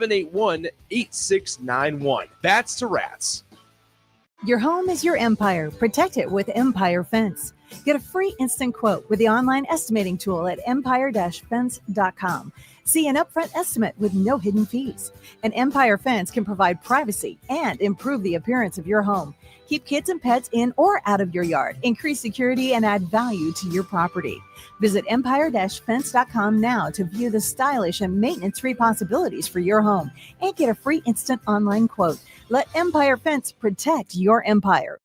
781-8691. Bats to Rats. Your home is your empire. Protect it with Empire Fence. Get a free instant quote with the online estimating tool at empire-fence.com. See an upfront estimate with no hidden fees. An Empire Fence can provide privacy and improve the appearance of your home. Keep kids and pets in or out of your yard. Increase security and add value to your property. Visit empire-fence.com now to view the stylish and maintenance-free possibilities for your home and get a free instant online quote. Let Empire Fence protect your empire.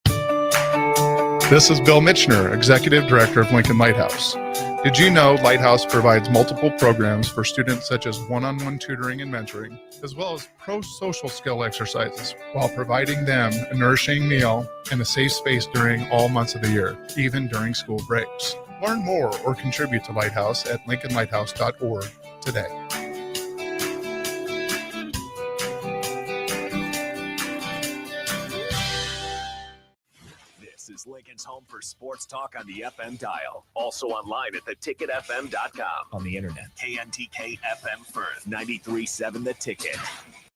This is Bill Mitchner, Executive Director of Lincoln Lighthouse. Did you know Lighthouse provides multiple programs for students such as one-on-one tutoring and mentoring, as well as pro-social skill exercises, while providing them a nourishing meal and a safe space during all months of the year, even during school breaks? Learn more or contribute to Lighthouse at lincolnlighthouse.org today. This is Lincoln's home for sports talk on the FM dial. Also online at theticketfm.com. On the internet, KNTK FM Firth, 93.7 The Ticket.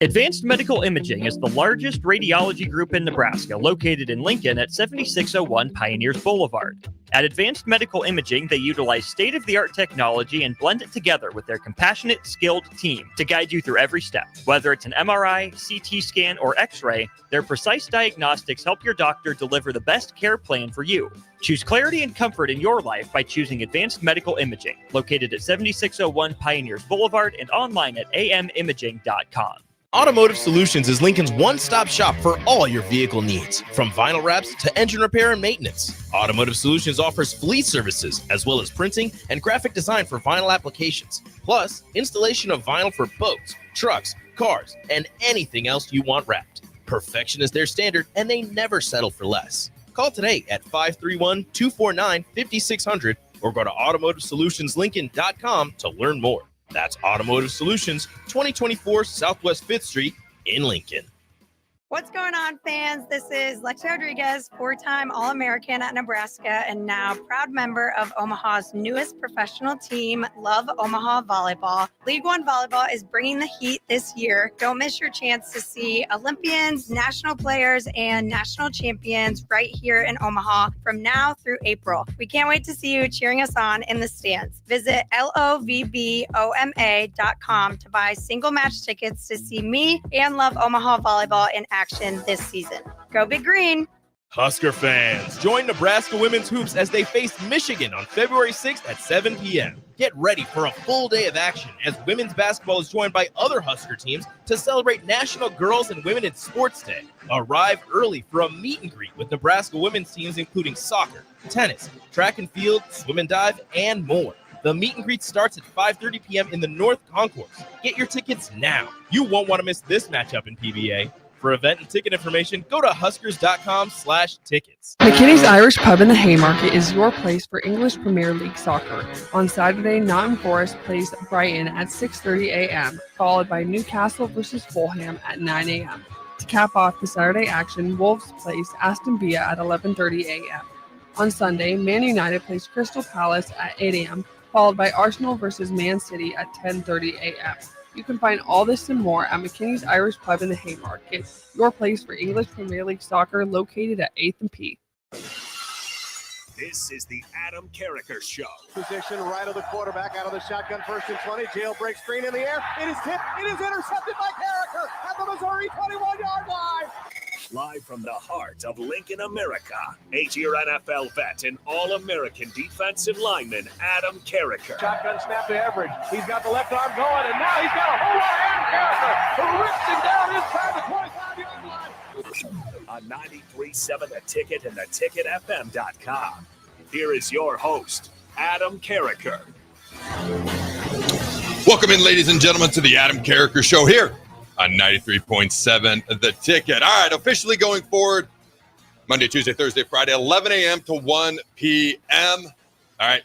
Advanced Medical Imaging is the largest radiology group in Nebraska, located in Lincoln at 7601 Pioneers Boulevard. At Advanced Medical Imaging, they utilize state-of-the-art technology and blend it together with their compassionate, skilled team to guide you through every step. Whether it's an MRI, CT scan, or X-ray, their precise diagnostics help your doctor deliver the best care plan for you. Choose clarity and comfort in your life by choosing Advanced Medical Imaging, located at 7601 Pioneers Boulevard and online at amimaging.com. Automotive Solutions is Lincoln's one-stop shop for all your vehicle needs, from vinyl wraps to engine repair and maintenance. Automotive Solutions offers fleet services, as well as printing and graphic design for vinyl applications, plus installation of vinyl for boats, trucks, cars, and anything else you want wrapped. Perfection is their standard, and they never settle for less. Call today at 531-249-5600 or go to automotivesolutionslincoln.com to learn more. That's Automotive Solutions, 2024 Southwest 5th Street in Lincoln. What's going on, fans? This is Lexi Rodriguez, four-time All-American at Nebraska and now proud member of Omaha's newest professional team, Love Omaha Volleyball. League One Volleyball is bringing the heat this year. Don't miss your chance to see Olympians, national players, and national champions right here in Omaha from now through April. We can't wait to see you cheering us on in the stands. Visit lovboma.com to buy single match tickets to see me and Love Omaha Volleyball in action this season. Go Big Green! Husker fans, join Nebraska Women's Hoops as they face Michigan on February 6th at 7 p.m. Get ready for a full day of action as women's basketball is joined by other Husker teams to celebrate National Girls and Women in Sports Day. Arrive early for a meet and greet with Nebraska women's teams including soccer, tennis, track and field, swim and dive, and more. The meet and greet starts at 5:30 p.m. in the North Concourse. Get your tickets now. You won't want to miss this matchup in PBA. For event and ticket information, go to huskers.com/tickets. McKinney's Irish Pub in the Haymarket is your place for English Premier League soccer. On Saturday, Nottingham Forest plays Brighton at 6:30 a.m., followed by Newcastle versus Fulham at 9 a.m. To cap off the Saturday action, Wolves plays Aston Villa at 11:30 a.m. On Sunday, Man United plays Crystal Palace at 8 a.m., followed by Arsenal versus Man City at 10:30 a.m. You can find all this and more at McKinney's Irish Pub in the Haymarket, your place for English Premier League soccer, located at 8th and P. This is the Adam Carriker Show. Position right of the quarterback, out of the shotgun, 1st and 20. Jailbreak screen in the air. It is tipped. It is intercepted by Carriker at the Missouri 21-yard line. Live from the heart of Lincoln, America, 8-year NFL vet and All-American defensive lineman Adam Carriker. Shotgun snap to Everidge. He's got the left arm going, and now he's got a whole lot of Adam Carriker who rips him down inside the 25-yard line. On 93.7 The Ticket and theticketfm.com. Here is your host, Adam Carriker. Welcome in, ladies and gentlemen, to the Adam Carriker Show here on 93.7 The Ticket. All right, officially going forward, Monday, Tuesday, Thursday, Friday, 11 a.m. to 1 p.m. All right,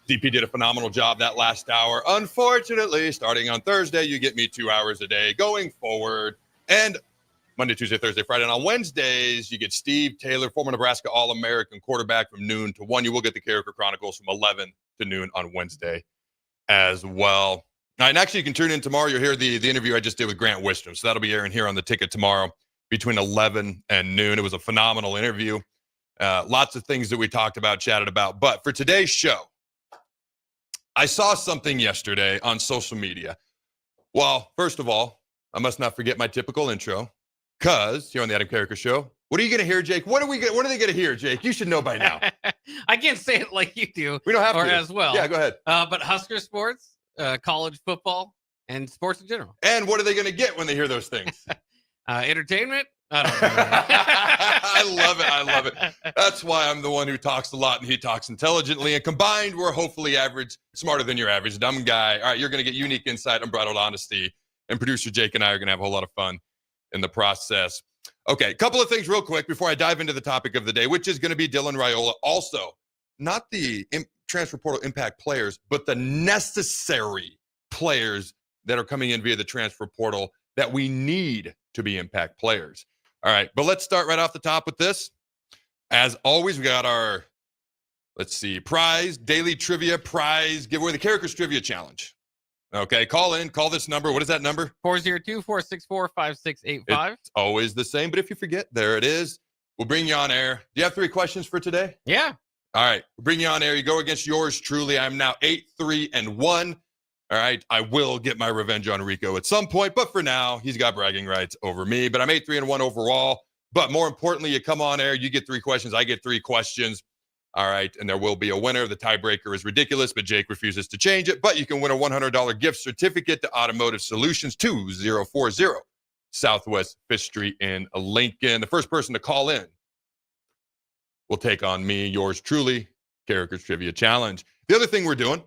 DP did a phenomenal job that last hour. Unfortunately, starting on Thursday, you get me 2 hours a day going forward. And Monday, Tuesday, Thursday, Friday. And on Wednesdays, you get Steve Taylor, former Nebraska All-American quarterback, from noon to 1. You will get the Carriker Chronicles from 11 to noon on Wednesday as well. All right, and actually, you can tune in tomorrow. You'll hear the interview I just did with Grant Wistrom. So that'll be airing here on the Ticket tomorrow between 11 and noon. It was a phenomenal interview. Lots of things that we talked about, chatted about. But for today's show, I saw something yesterday on social media. Well, first of all, I must not forget my typical intro, because here on the Adam Carriker Show, what are you going to hear, Jake? What are they going to hear, Jake? You should know by now. I can't say it like you do. We don't have or to. as well. Yeah, go ahead. But Husker sports, college football, and sports in general. And what are they going to get when they hear those things? Entertainment? I don't know. I love it. That's why I'm the one who talks a lot and he talks intelligently. And combined, we're hopefully average, smarter than your average dumb guy. All right, you're going to get unique insight, unbridled honesty. And producer Jake and I are going to have a whole lot of fun in the process. Okay, a couple of things real quick before I dive into the topic of the day, which is going to be Dylan Raiola. Also, not the transfer portal impact players, but the necessary players that are coming in via the transfer portal that we need to be impact players. All right, but let's start right off the top with this. As always, we got our, daily trivia prize giveaway, the Carriker's Trivia Challenge. Okay, call this number. What is that number? 402-464-5685. It's always the same, but if you forget, there it is. We'll bring you on air. Do you have 3 questions for today? Yeah. All right, we'll bring you on air. You go against yours truly. I'm now 8-3-1. All right, I will get my revenge on Rico at some point, but for now, he's got bragging rights over me. But I'm 8-3-1 overall. But more importantly, you come on air, you get 3 questions, I get 3 questions. All right, and there will be a winner. The tiebreaker is ridiculous, but Jake refuses to change it. But you can win a $100 gift certificate to Automotive Solutions, 2040 Southwest 5th Street in Lincoln. The first person to call in will take on me, yours truly, Carriker's Trivia Challenge. The other thing we're doing,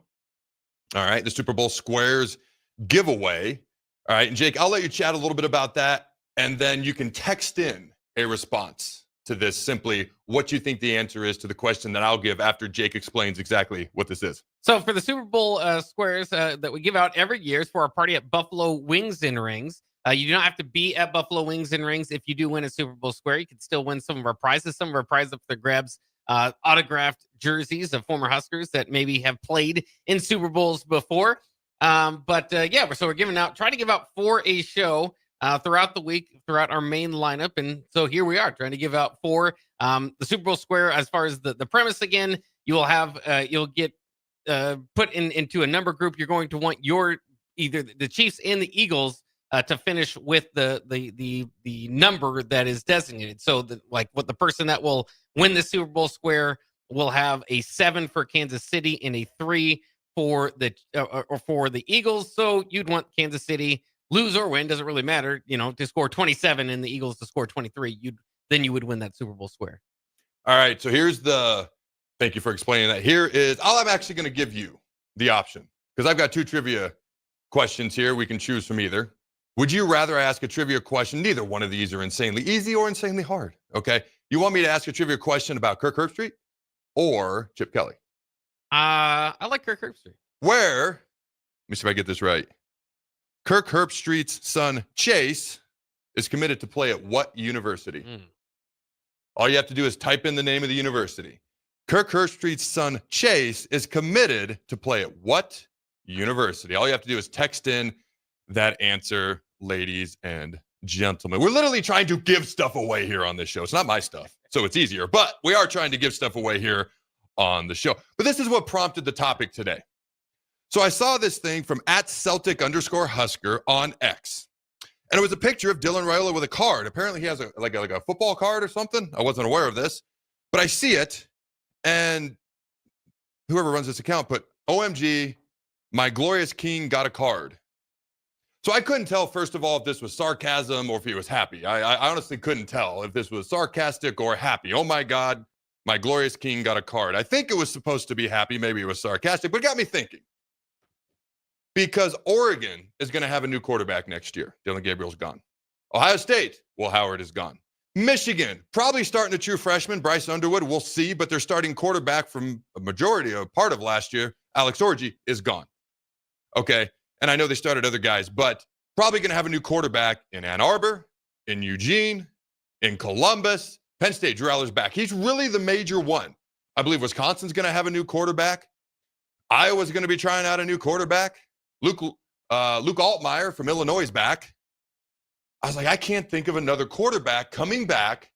all right, the Super Bowl Squares giveaway. All right, and Jake, I'll let you chat a little bit about that, and then you can text in a response to this, simply what you think the answer is to the question that I'll give after Jake explains exactly what this is. So for the Super Bowl squares that we give out every year is for our party at Buffalo Wings and Rings. You do not have to be at Buffalo Wings and Rings if you do win a Super Bowl square. You can still win some of our prizes. Some of our prizes up for grabs, autographed jerseys of former Huskers that maybe have played in Super Bowls before. So we're giving out, trying to give out for a show throughout the week, throughout our main lineup. And so here we are trying to give out for the Super Bowl square. As far as the premise, again, you will have, you'll get put into a number group. You're going to want your, either the Chiefs and the Eagles to finish with the number that is designated. So what the person that will win the Super Bowl square will have a 7 for Kansas City and a 3 for the Eagles. So you'd want Kansas City, lose or win, doesn't really matter, to score 27 and the Eagles to score 23. Then you would win that Super Bowl square. All right, so thank you for explaining that. Here is, I'm actually going to give you the option, because I've got 2 trivia questions here. We can choose from either. Would you rather I ask a trivia question? Neither one of these are insanely easy or insanely hard, okay? You want me to ask a trivia question about Kirk Herbstreit or Chip Kelly? I like Kirk Herbstreit. Where, let me see if I get this right. Kirk Herbstreit's son, Chase, is committed to play at what university? All you have to do is type in the name of the university. Kirk Herbstreit's son, Chase, is committed to play at what university? All you have to do is text in that answer, ladies and gentlemen. We're literally trying to give stuff away here on this show. It's not my stuff, so it's easier, but we are trying to give stuff away here on the show. But this is what prompted the topic today. So I saw this thing from @Celtic_Husker on X. And it was a picture of Dylan Raiola with a card. Apparently he has a football card or something. I wasn't aware of this. But I see it, and whoever runs this account put, OMG, my glorious king got a card. So I couldn't tell, first of all, if this was sarcasm or if he was happy. I honestly couldn't tell if this was sarcastic or happy. Oh, my God, my glorious king got a card. I think it was supposed to be happy. Maybe it was sarcastic, but it got me thinking. Because Oregon is going to have a new quarterback next year. Dylan Gabriel's gone. Ohio State, Will Howard is gone. Michigan, probably starting a true freshman, Bryce Underwood. We'll see, but their starting quarterback from a part of last year, Alex Orji, is gone. Okay, and I know they started other guys, but probably going to have a new quarterback in Ann Arbor, in Eugene, in Columbus. Penn State, Drew Aller's back. He's really the major one. I believe Wisconsin's going to have a new quarterback. Iowa's going to be trying out a new quarterback. Luke Luke Altmaier from Illinois is back. I was like, I can't think of another quarterback coming back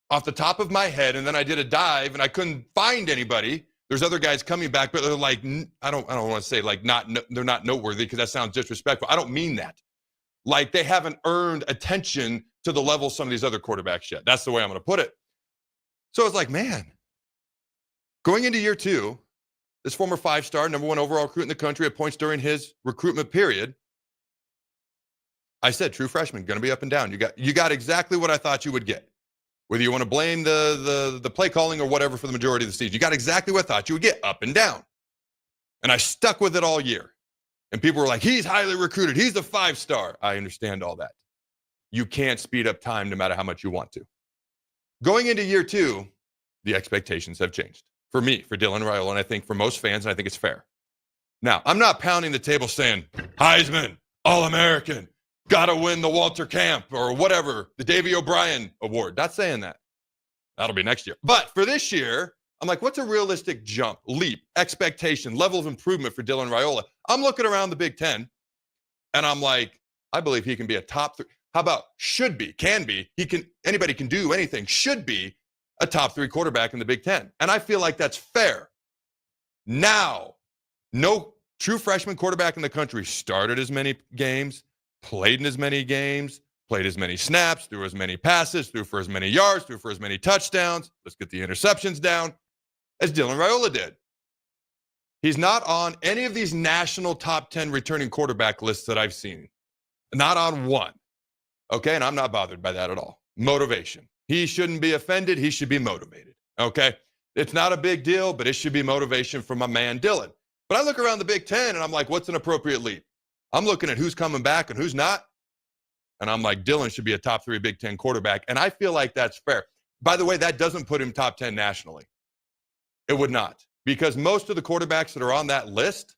off the top of my head. And then I did a dive and I couldn't find anybody. There's other guys coming back, but they're like, I don't want to say like they're not noteworthy because that sounds disrespectful. I don't mean that. Like they haven't earned attention to the level some of these other quarterbacks yet. That's the way I'm going to put it. So I was like, man, going into year 2, this former 5-star, number 1 overall recruit in the country at points during his recruitment period, I said, true freshman, going to be up and down. You got exactly what I thought you would get. Whether you want to blame the play calling or whatever for the majority of the season, you got exactly what I thought you would get, up and down. And I stuck with it all year. And people were like, he's highly recruited. He's a 5-star. I understand all that. You can't speed up time no matter how much you want to. Going into year 2, the expectations have changed. For me, for Dylan Raiola, and I think for most fans, and I think it's fair. Now, I'm not pounding the table saying, Heisman, All-American, got to win the Walter Camp or whatever, the Davey O'Brien Award. Not saying that. That'll be next year. But for this year, I'm like, what's a realistic jump, leap, expectation, level of improvement for Dylan Raiola? I'm looking around the Big Ten, and I'm like, I believe he can be a top 3. How about should be, can be? Anybody can do anything. Should be a top 3 quarterback in the Big Ten. And I feel like that's fair. Now, no true freshman quarterback in the country started as many games, played in as many games, played as many snaps, threw as many passes, threw for as many yards, threw for as many touchdowns. Let's get the interceptions down, as Dylan Raiola did. He's not on any of these national top 10 returning quarterback lists that I've seen. Not on one. Okay, and I'm not bothered by that at all. Motivation. He shouldn't be offended. He should be motivated. Okay, it's not a big deal, but it should be motivation from my man Dylan. But I look around the Big Ten and I'm like, what's an appropriate leap? I'm looking at who's coming back and who's not. And I'm like, Dylan should be a top 3 Big Ten quarterback. And I feel like that's fair. By the way, that doesn't put him top 10 nationally. It would not. Because most of the quarterbacks that are on that list,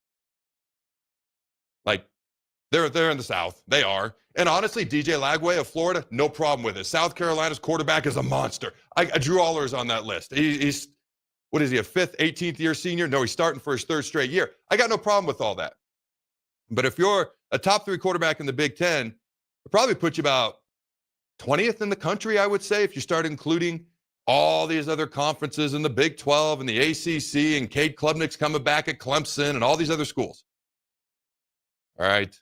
like, they're in the South. They are. And honestly, DJ Lagway of Florida, no problem with it. South Carolina's quarterback is a monster. Drew Aller's on that list. He's, what is he, a 5th, 18th year senior? No, he's starting for his 3rd straight year. I got no problem with all that. But if you're a top 3 quarterback in the Big Ten, it'll probably put you about 20th in the country, I would say, if you start including all these other conferences in the Big 12 and the ACC and Cade Klubnik's coming back at Clemson and all these other schools. All right.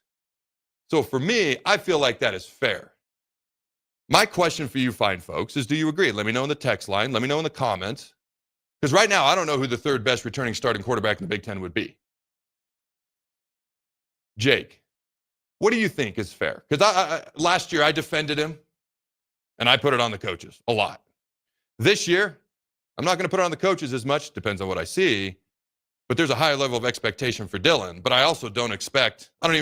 So for me, I feel like that is fair. My question for you fine folks is, do you agree? Let me know in the text line. Let me know in the comments. Because right now, I don't know who the 3rd best returning starting quarterback in the Big Ten would be. Jake, what do you think is fair? Because last year I defended him, and I put it on the coaches a lot. This year, I'm not going to put it on the coaches as much. Depends on what I see. But there's a higher level of expectation for Dylan. But I also don't even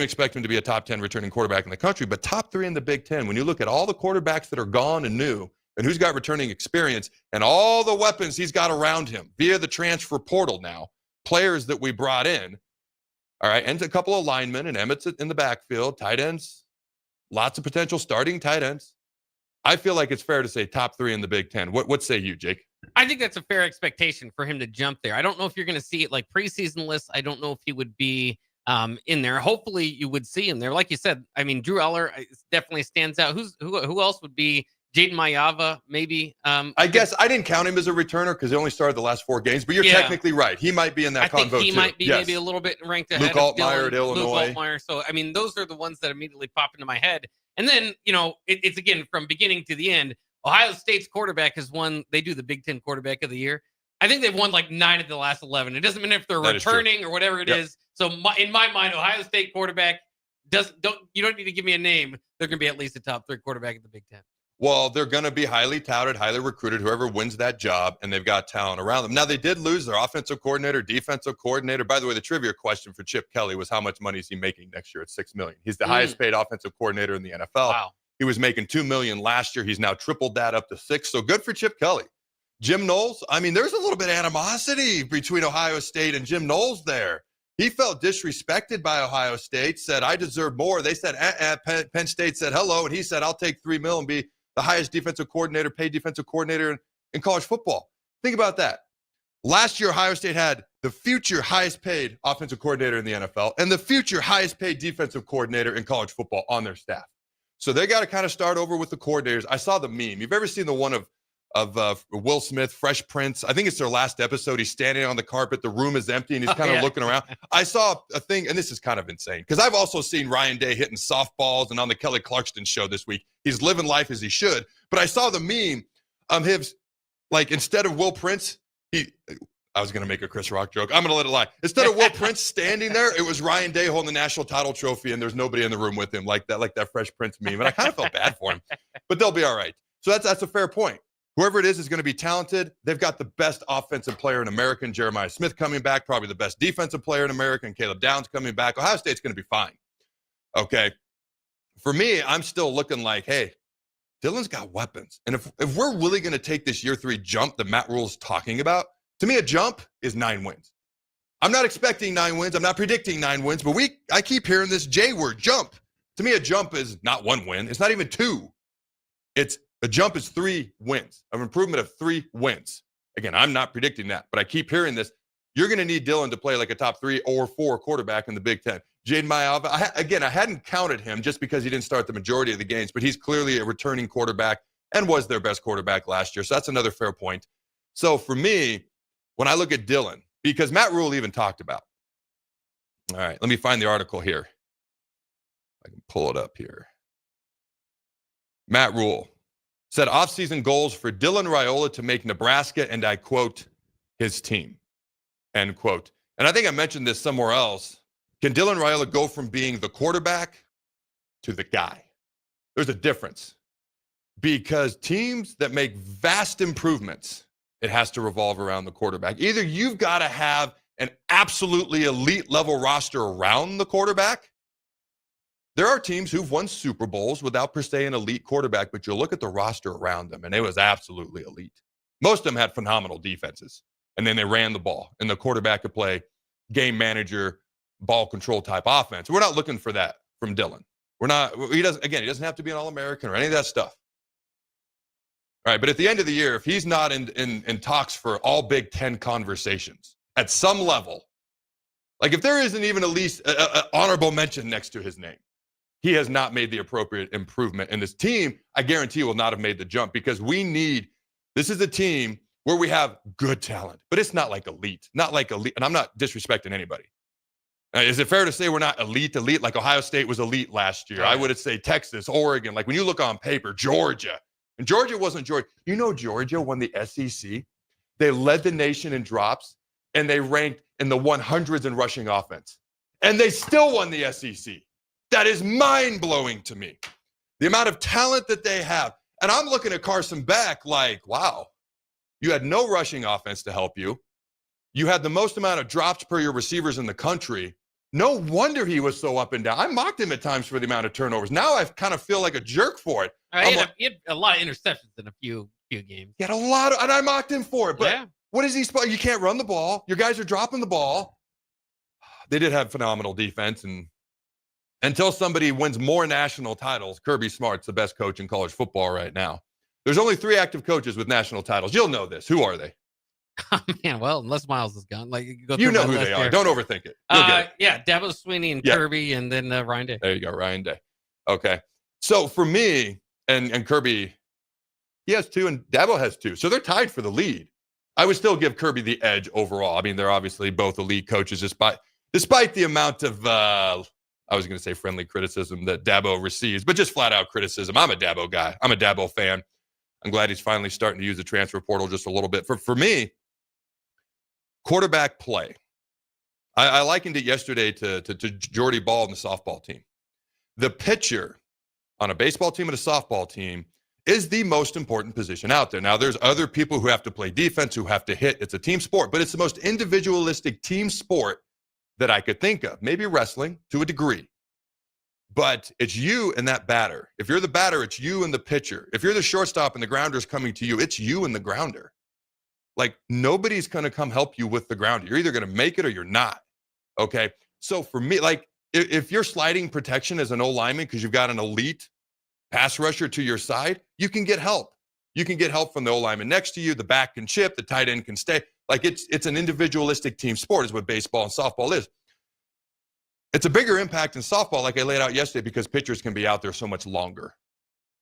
expect him to be a top 10 returning quarterback in the country. But top 3 in the Big Ten, when you look at all the quarterbacks that are gone and new, and who's got returning experience, and all the weapons he's got around him via the transfer portal now, players that we brought in, all right, and a couple of linemen, and Emmett's in the backfield, tight ends, lots of potential starting tight ends. I feel like it's fair to say top 3 in the Big Ten. What say you, Jake? I think that's a fair expectation for him to jump there. I don't know if you're going to see it like preseason lists. I don't know if he would be in there. Hopefully you would see him there. Like you said, I mean, Drew Eller definitely stands out. Who else would be? Jaden Mayava, maybe. I guess I didn't count him as a returner because he only started the last 4 games, but you're technically right. He might be in that convo too. I think he might be maybe a little bit ranked ahead Luke Altmaier at Illinois. Luke Altmaier. So, I mean, those are the ones that immediately pop into my head. And then, you know, it's again, from beginning to the end, Ohio State's quarterback has won. They do the Big Ten quarterback of the year. I think they've won like 9 of the last 11. It doesn't matter if they're returning or whatever it is. So in my mind, Ohio State quarterback you don't need to give me a name. They're going to be at least a top 3 quarterback in the Big Ten. Well, they're going to be highly touted, highly recruited, whoever wins that job, and they've got talent around them. Now, they did lose their offensive coordinator, defensive coordinator. By the way, the trivia question for Chip Kelly was how much money is he making next year at $6 million? He's the highest paid offensive coordinator in the NFL. Wow. He was making $2 million last year. He's now tripled that up to $6 million. So good for Chip Kelly. Jim Knowles, I mean, there's a little bit of animosity between Ohio State and Jim Knowles there. He felt disrespected by Ohio State, said, I deserve more. They said, Penn State said hello, and he said, I'll take $3 million and be the highest defensive coordinator, paid defensive coordinator in college football. Think about that. Last year, Ohio State had the future highest paid offensive coordinator in the NFL and the future highest paid defensive coordinator in college football on their staff. So they got to kind of start over with the coordinators. I saw the meme. You've ever seen the one of Will Smith, Fresh Prince? I think it's their last episode. He's standing on the carpet. The room is empty, and he's kind of looking around. I saw a thing, and this is kind of insane, because I've also seen Ryan Day hitting softballs, and on the Kelly Clarkson show this week, he's living life as he should. But I saw the meme of him, like, instead of Will Prince, I was going to make a Chris Rock joke. I'm going to let it lie. Instead of Will Prince standing there, it was Ryan Day holding the national title trophy, and there's nobody in the room with him, like that Fresh Prince meme. And I kind of felt bad for him, but they'll be all right. So that's a fair point. Whoever it is going to be talented. They've got the best offensive player in America, Jeremiah Smith, coming back, probably the best defensive player in America, and Caleb Downs coming back. Ohio State's going to be fine. Okay. For me, I'm still looking like, hey, Dylan's got weapons. And if we're really going to take this year 3 jump that Matt Rule's talking about, to me, a jump is 9 wins. I'm not expecting 9 wins. I'm not predicting 9 wins, but I keep hearing this J word, jump. To me, a jump is not 1 win. It's not even 2. A jump is 3 wins, an improvement of 3 wins. Again, I'm not predicting that, but I keep hearing this. You're going to need Dylan to play like a top 3 or 4 quarterback in the Big Ten. Jaden Maiava, I hadn't counted him just because he didn't start the majority of the games, but he's clearly a returning quarterback and was their best quarterback last year. So that's another fair point. So for me, when I look at Dylan, because Matt Rule even talked about. All right, let me find the article here. I can pull it up here. Matt Rule said offseason goals for Dylan Raiola to make Nebraska, and I quote, his team, end quote. And I think I mentioned this somewhere else. Can Dylan Raiola go from being the quarterback to the guy? There's a difference. Because teams that make vast improvements, it has to revolve around the quarterback. Either you've got to have an absolutely elite level roster around the quarterback. There are teams who've won Super Bowls without per se an elite quarterback, but you look at the roster around them, and it was absolutely elite. Most of them had phenomenal defenses, and then they ran the ball, and the quarterback could play game manager, ball control type offense. We're not looking for that from Dylan. He doesn't have to be an All-American or any of that stuff. All right, but at the end of the year, if he's not in talks for all Big Ten conversations at some level, like if there isn't even at least an honorable mention next to his name, he has not made the appropriate improvement. And this team, I guarantee, will not have made the jump because this is a team where we have good talent, but it's not like elite. And I'm not disrespecting anybody. Is it fair to say we're not elite? Like Ohio State was elite last year. I would say Texas, Oregon. Like when you look on paper, Georgia. And Georgia wasn't Georgia. You know, Georgia won the SEC. They led the nation in drops, and they ranked in the 100s in rushing offense. And they still won the SEC. That is mind-blowing to me. The amount of talent that they have. And I'm looking at Carson Beck like, wow, you had no rushing offense to help you. You had the most amount of drops per your receivers in the country. No wonder he was so up and down. I mocked him at times for the amount of turnovers. Now I kind of feel like a jerk for it. He had a lot of interceptions in a few games. He had a lot and I mocked him for it. But what is he supposed? You can't run the ball. Your guys are dropping the ball. They did have phenomenal defense, and until somebody wins more national titles, Kirby Smart's the best coach in college football right now. There's only 3 active coaches with national titles. You'll know this. Who are they? Oh, man, well, unless Miles is gone. Like you know who they are. Don't overthink it. Yeah, Dabo Swinney and Kirby, and then Ryan Day. There you go, Ryan Day. Okay. So for me and Kirby, he has 2 and Dabo has 2. So they're tied for the lead. I would still give Kirby the edge overall. I mean, they're obviously both elite coaches despite the amount of, I was going to say friendly criticism that Dabo receives, but just flat out criticism. I'm a Dabo guy. I'm a Dabo fan. I'm glad he's finally starting to use the transfer portal just a little bit. For me, quarterback play. I likened it yesterday to Jordy Ball and the softball team. The pitcher on a baseball team and a softball team is the most important position out there. Now, there's other people who have to play defense, who have to hit. It's a team sport, but it's the most individualistic team sport that I could think of. Maybe wrestling to a degree. But it's you and that batter. If you're the batter, it's you and the pitcher. If you're the shortstop and the grounder's coming to you, it's you and the grounder. Like, nobody's going to come help you with the grounder. You're either going to make it or you're not. Okay? So for me, like, if you're sliding protection as an O-lineman because you've got an elite pass rusher to your side, you can get help. You can get help from the O-lineman next to you. The back can chip. The tight end can stay. Like it's an individualistic team sport is what baseball and softball is. It's a bigger impact in softball, like I laid out yesterday, because pitchers can be out there so much longer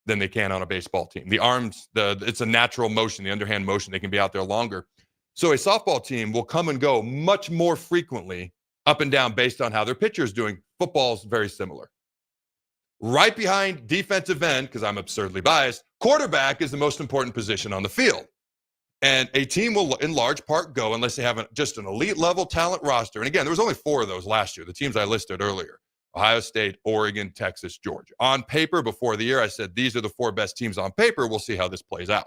than they can on a baseball team. The arms, it's a natural motion, the underhand motion, they can be out there longer. So a softball team will come and go much more frequently up and down based on how their pitcher is doing. Football is very similar. Right behind defensive end, because I'm absurdly biased, quarterback is the most important position on the field. And a team will, in large part, go unless they have just an elite level talent roster. And again, there was only 4 of those last year, the teams I listed earlier: Ohio State, Oregon, Texas, Georgia. On paper, before the year, I said, these are the 4 best teams on paper. We'll see how this plays out.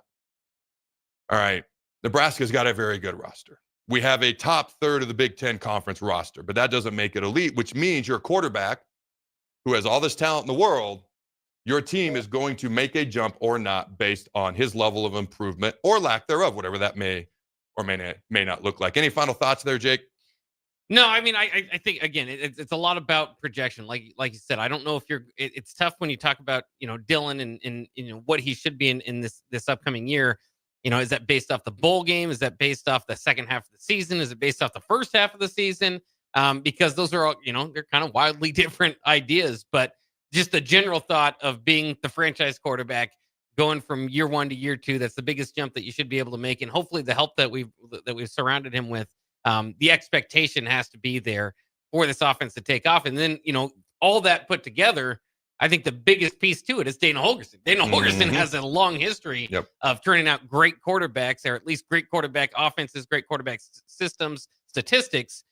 All right. Nebraska's got a very good roster. We have a top third of the Big Ten conference roster, but that doesn't make it elite, which means your quarterback, who has all this talent in the world, your team is going to make a jump or not based on his level of improvement or lack thereof, whatever that may or may not look like. Any final thoughts there, Jake? No, I mean, I think, again, it's a lot about projection. Like you said, I don't know if it's tough when you talk about, Dylan and what he should be in this upcoming year. Is that based off the bowl game? Is that based off the second half of the season? Is it based off the first half of the season? Because those are all, they're kind of wildly different ideas, but just the general thought of being the franchise quarterback going from year 1 to year 2, that's the biggest jump that you should be able to make. And hopefully the help that we've surrounded him with, the expectation has to be there for this offense to take off. And then, all that put together, I think the biggest piece to it is Dana Holgorsen. Dana Holgorsen has a long history of turning out great quarterbacks, or at least great quarterback offenses, great quarterback systems, statistics.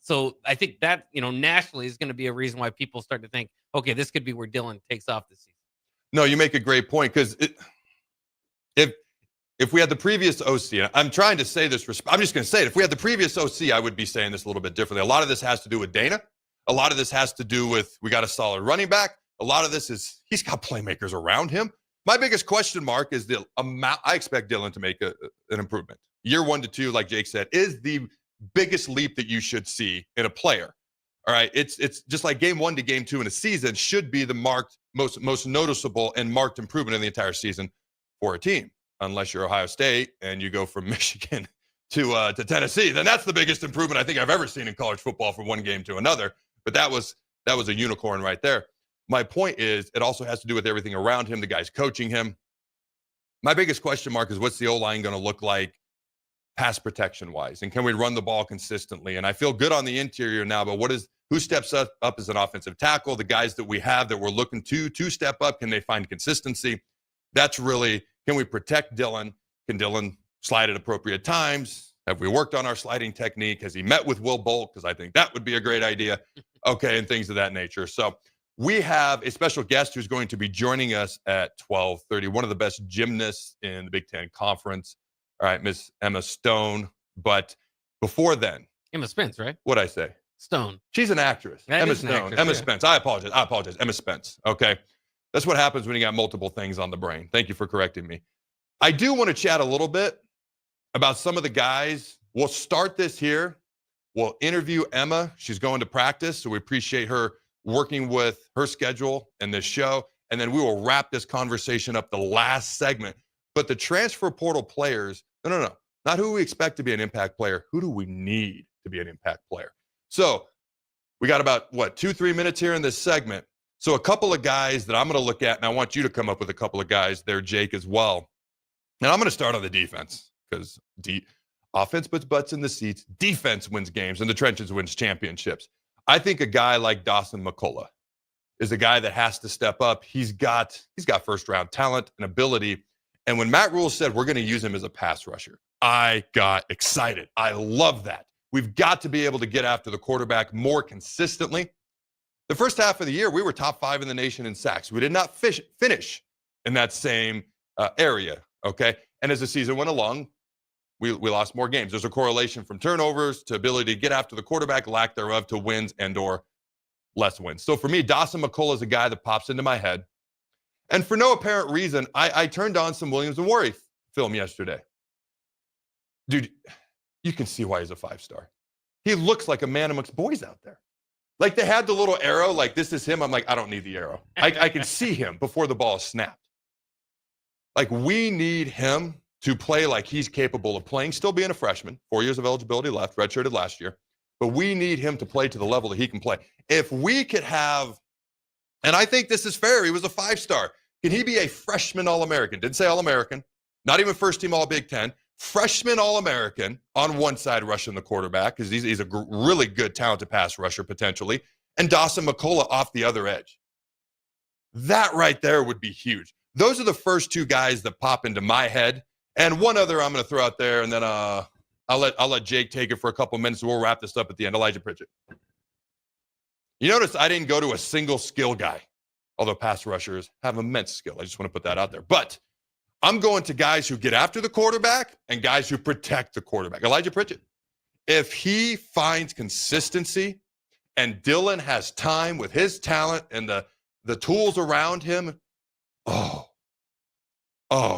So I think that, nationally is going to be a reason why people start to think, okay, this could be where Dylan takes off this season. No, you make a great point, because if we had the previous OC, and I'm trying to say this, I'm just going to say it. If we had the previous OC, I would be saying this a little bit differently. A lot of this has to do with Dana. A lot of this has to do with, we got a solid running back. A lot of this is, he's got playmakers around him. My biggest question mark is the amount. I expect Dylan to make an improvement. Year 1 to 2, like Jake said, is the biggest leap that you should see in a player. All right. It's just like game 1 to game 2 in a season should be the most noticeable and marked improvement in the entire season for a team. Unless you're Ohio State and you go from Michigan to Tennessee, then that's the biggest improvement I think I've ever seen in college football from one game to another. But that was a unicorn right there. My point is, it also has to do with everything around him, the guys coaching him. My biggest question mark is, what's the O-line going to look like pass protection wise? And can we run the ball consistently? And I feel good on the interior now, but who steps up as an offensive tackle? The guys that we have that we're looking to step up, can they find consistency? That's really, can we protect Dylan? Can Dylan slide at appropriate times? Have we worked on our sliding technique? Has he met with Will Bolt? Because I think that would be a great idea. Okay, and things of that nature. So we have a special guest who's going to be joining us at 12:30, one of the best gymnasts in the Big Ten Conference. All right, Miss Emma Stone. But before then, Emma Spence, right? What'd I say? Stone. She's an actress. Emma Stone. Actress, Emma Spence. I apologize. Emma Spence. Okay. That's what happens when you got multiple things on the brain. Thank you for correcting me. I do want to chat a little bit about some of the guys. We'll start this here. We'll interview Emma. She's going to practice, so we appreciate her working with her schedule and this show. And then we will wrap this conversation up the last segment. But the transfer portal players, no. Not who we expect to be an impact player. Who do we need to be an impact player? So we got about, 2-3 minutes here in this segment. So a couple of guys that I'm going to look at, and I want you to come up with a couple of guys there, Jake, as well. And I'm going to start on the defense, because offense puts butts in the seats. Defense wins games, and the trenches wins championships. I think a guy like Dawson McCullough is a guy that has to step up. He's got first-round talent and ability. And when Matt Rule said we're going to use him as a pass rusher, I got excited. I love that. We've got to be able to get after the quarterback more consistently. The first half of the year, we were top 5 in the nation in sacks. We did not finish in that same area, okay? And as the season went along, we lost more games. There's a correlation from turnovers to ability to get after the quarterback, lack thereof, to wins and or less wins. So for me, Dawson McCullough is a guy that pops into my head. And for no apparent reason, I turned on some Williams and Worry film yesterday. Dude, you can see why he's a 5-star. He looks like a man amongst boys out there. Like, they had the little arrow, like, this is him. I'm like, I don't need the arrow. I can see him before the ball is snapped. Like, we need him to play like he's capable of playing, still being a freshman, 4 years of eligibility left, redshirted last year. But we need him to play to the level that he can play. If we could have, and I think this is fair, he was a 5-star. Can he be a freshman All-American? Didn't say All-American, not even first team All-Big Ten. Freshman All-American on one side rushing the quarterback because he's a really good, talented pass rusher potentially, and Dawson McCullough off the other edge. That right there would be huge. Those are the first two guys that pop into my head. And one other I'm going to throw out there, and then I'll let Jake take it for a couple minutes, and we'll wrap this up at the end. Elijah Pritchett. You notice I didn't go to a single skill guy, although pass rushers have immense skill. I just want to put that out there. But I'm going to guys who get after the quarterback and guys who protect the quarterback. Elijah Pritchett. If he finds consistency and Dylan has time with his talent and the tools around him,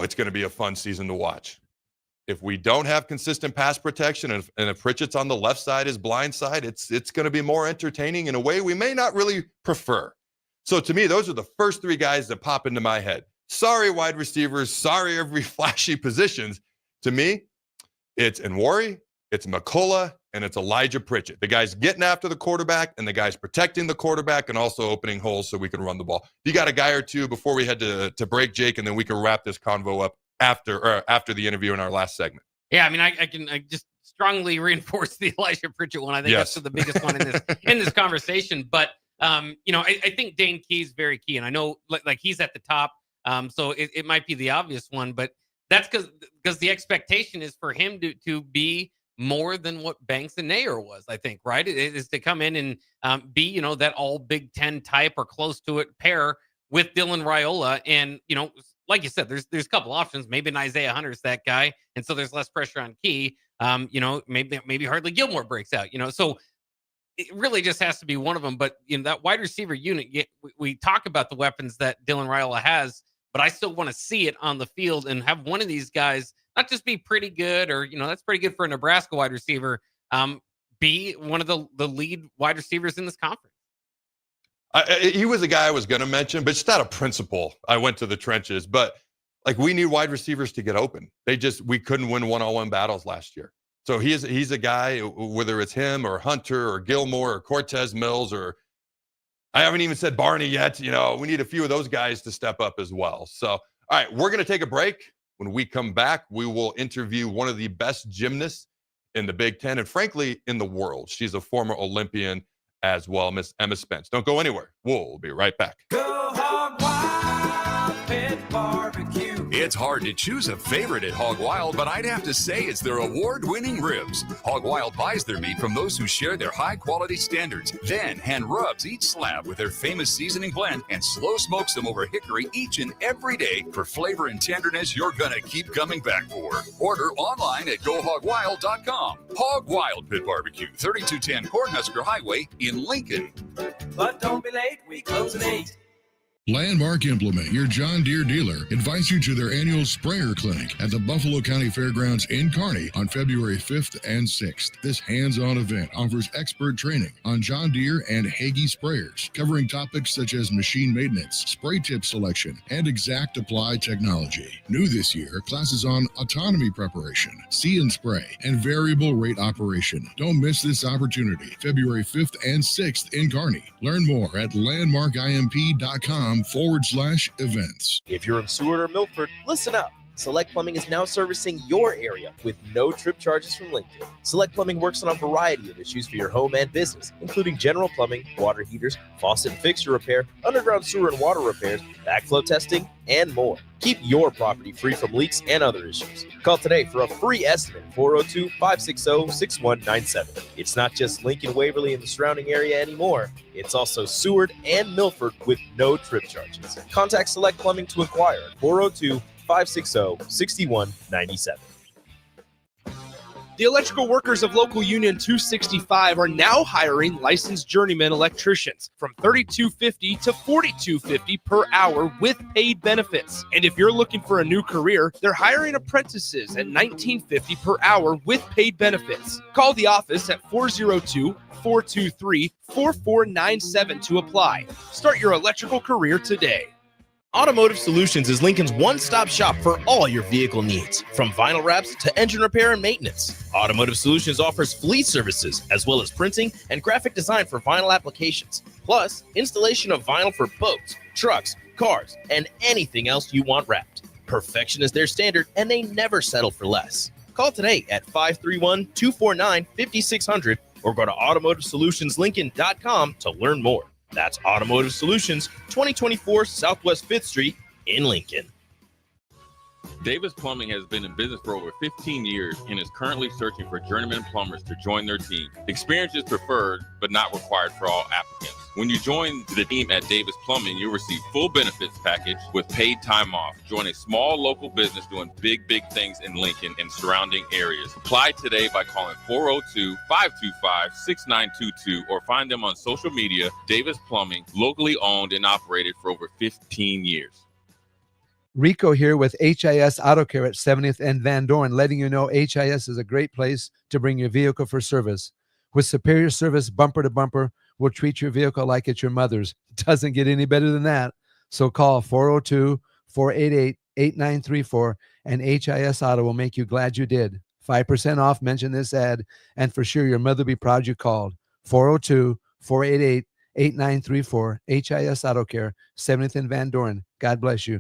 it's going to be a fun season to watch. If we don't have consistent pass protection and if Pritchett's on the left side, his blind side, it's going to be more entertaining in a way we may not really prefer. So to me, those are the first three guys that pop into my head. Sorry, wide receivers. Sorry, every flashy positions. To me, it's Nwori, it's McCullough, and it's Elijah Pritchett. The guys getting after the quarterback and the guys protecting the quarterback and also opening holes so we can run the ball. You got a guy or two before we head to break, Jake, and then we can wrap this convo up after the interview in our last segment. Yeah, I mean, I just strongly reinforce the Elijah Pritchett one. I think that's the biggest one in this conversation. But I think Dane Key is very key, and I know like he's at the top, so it might be the obvious one, but that's because the expectation is for him to be more than what Banks and Nair was, I think, right? It is to come in and be, that all Big Ten type or close to it pair with Dylan Raiola. And, like you said, there's a couple options. Maybe an Isaiah Hunter's that guy. And so there's less pressure on Key. Maybe Hardly Gilmore breaks out, so it really just has to be one of them. But, that wide receiver unit, we talk about the weapons that Dylan Raiola has, but I still want to see it on the field and have one of these guys not just be pretty good or, that's pretty good for a Nebraska wide receiver, be one of the lead wide receivers in this conference. He was a guy I was going to mention, but just out of principle, I went to the trenches. But, we need wide receivers to get open. We couldn't win one-on-one battles last year. So he's a guy, whether it's him or Hunter or Gilmore or Cortez Mills or I haven't even said Barney yet. We need a few of those guys to step up as well. So, all right, we're going to take a break. When we come back, we will interview one of the best gymnasts in the Big Ten and, frankly, in the world. She's a former Olympian as well, Miss Emma Spence. Don't go anywhere. We'll be right back. Go Hog Wild Pit Barbecue. It's hard to choose a favorite at Hog Wild, but I'd have to say it's their award-winning ribs. Hog Wild buys their meat from those who share their high-quality standards, then hand rubs each slab with their famous seasoning blend and slow smokes them over hickory each and every day for flavor and tenderness you're gonna keep coming back for. Order online at GoHogWild.com. Hog Wild Pit Barbecue, 3210 Cornhusker Highway in Lincoln. But don't be late, we close at 8. Landmark Implement, your John Deere dealer, invites you to their annual sprayer clinic at the Buffalo County Fairgrounds in Kearney on February 5th and 6th. This hands-on event offers expert training on John Deere and Hagee sprayers, covering topics such as machine maintenance, spray tip selection, and exact apply technology. New this year, classes on autonomy preparation, see and spray, and variable rate operation. Don't miss this opportunity, February 5th and 6th in Kearney. Learn more at landmarkimp.com/events. If you're in Seward or Milford, listen up. Select Plumbing is now servicing your area with no trip charges from Lincoln. Select Plumbing works on a variety of issues for your home and business, including general plumbing, water heaters, faucet and fixture repair, underground sewer and water repairs, backflow testing, and more. Keep your property free from leaks and other issues. Call today for a free estimate, 402-560-6197. It's not just Lincoln, Waverly, and the surrounding area anymore. It's also Seward and Milford with no trip charges. Contact Select Plumbing to inquire at 402-560-6197. The electrical workers of Local Union 265 are now hiring licensed journeyman electricians from $32.50 to $42.50 per hour with paid benefits. And if you're looking for a new career, they're hiring apprentices at $19.50 per hour with paid benefits. Call the office at 402-423-4497 to apply. Start your electrical career today. Automotive Solutions is Lincoln's one-stop shop for all your vehicle needs, from vinyl wraps to engine repair and maintenance. Automotive Solutions offers fleet services, as well as printing and graphic design for vinyl applications, plus installation of vinyl for boats, trucks, cars, and anything else you want wrapped. Perfection is their standard, and they never settle for less. Call today at 531-249-5600 or go to automotivesolutionslincoln.com to learn more. That's Automotive Solutions, 2024 Southwest 5th Street in Lincoln. Davis Plumbing has been in business for over 15 years and is currently searching for journeyman plumbers to join their team. Experience is preferred, but not required for all applicants. When you join the team at Davis Plumbing, you'll receive full benefits package with paid time off. Join a small local business doing big things in Lincoln and surrounding areas. Apply today by calling 402-525-6922 or find them on social media. Davis Plumbing, locally owned and operated for over 15 years. Rico here with HIS Auto Care at 70th and Van Dorn, letting you know HIS is a great place to bring your vehicle for service. With superior service, bumper to bumper, we'll treat your vehicle like it's your mother's. Doesn't get any better than that. So call 402-488-8934 and HIS Auto will make you glad you did. 5% off, mention this ad, and for sure your mother will be proud you called. 402-488-8934, HIS Auto Care, 70th and Van Dorn. God bless you.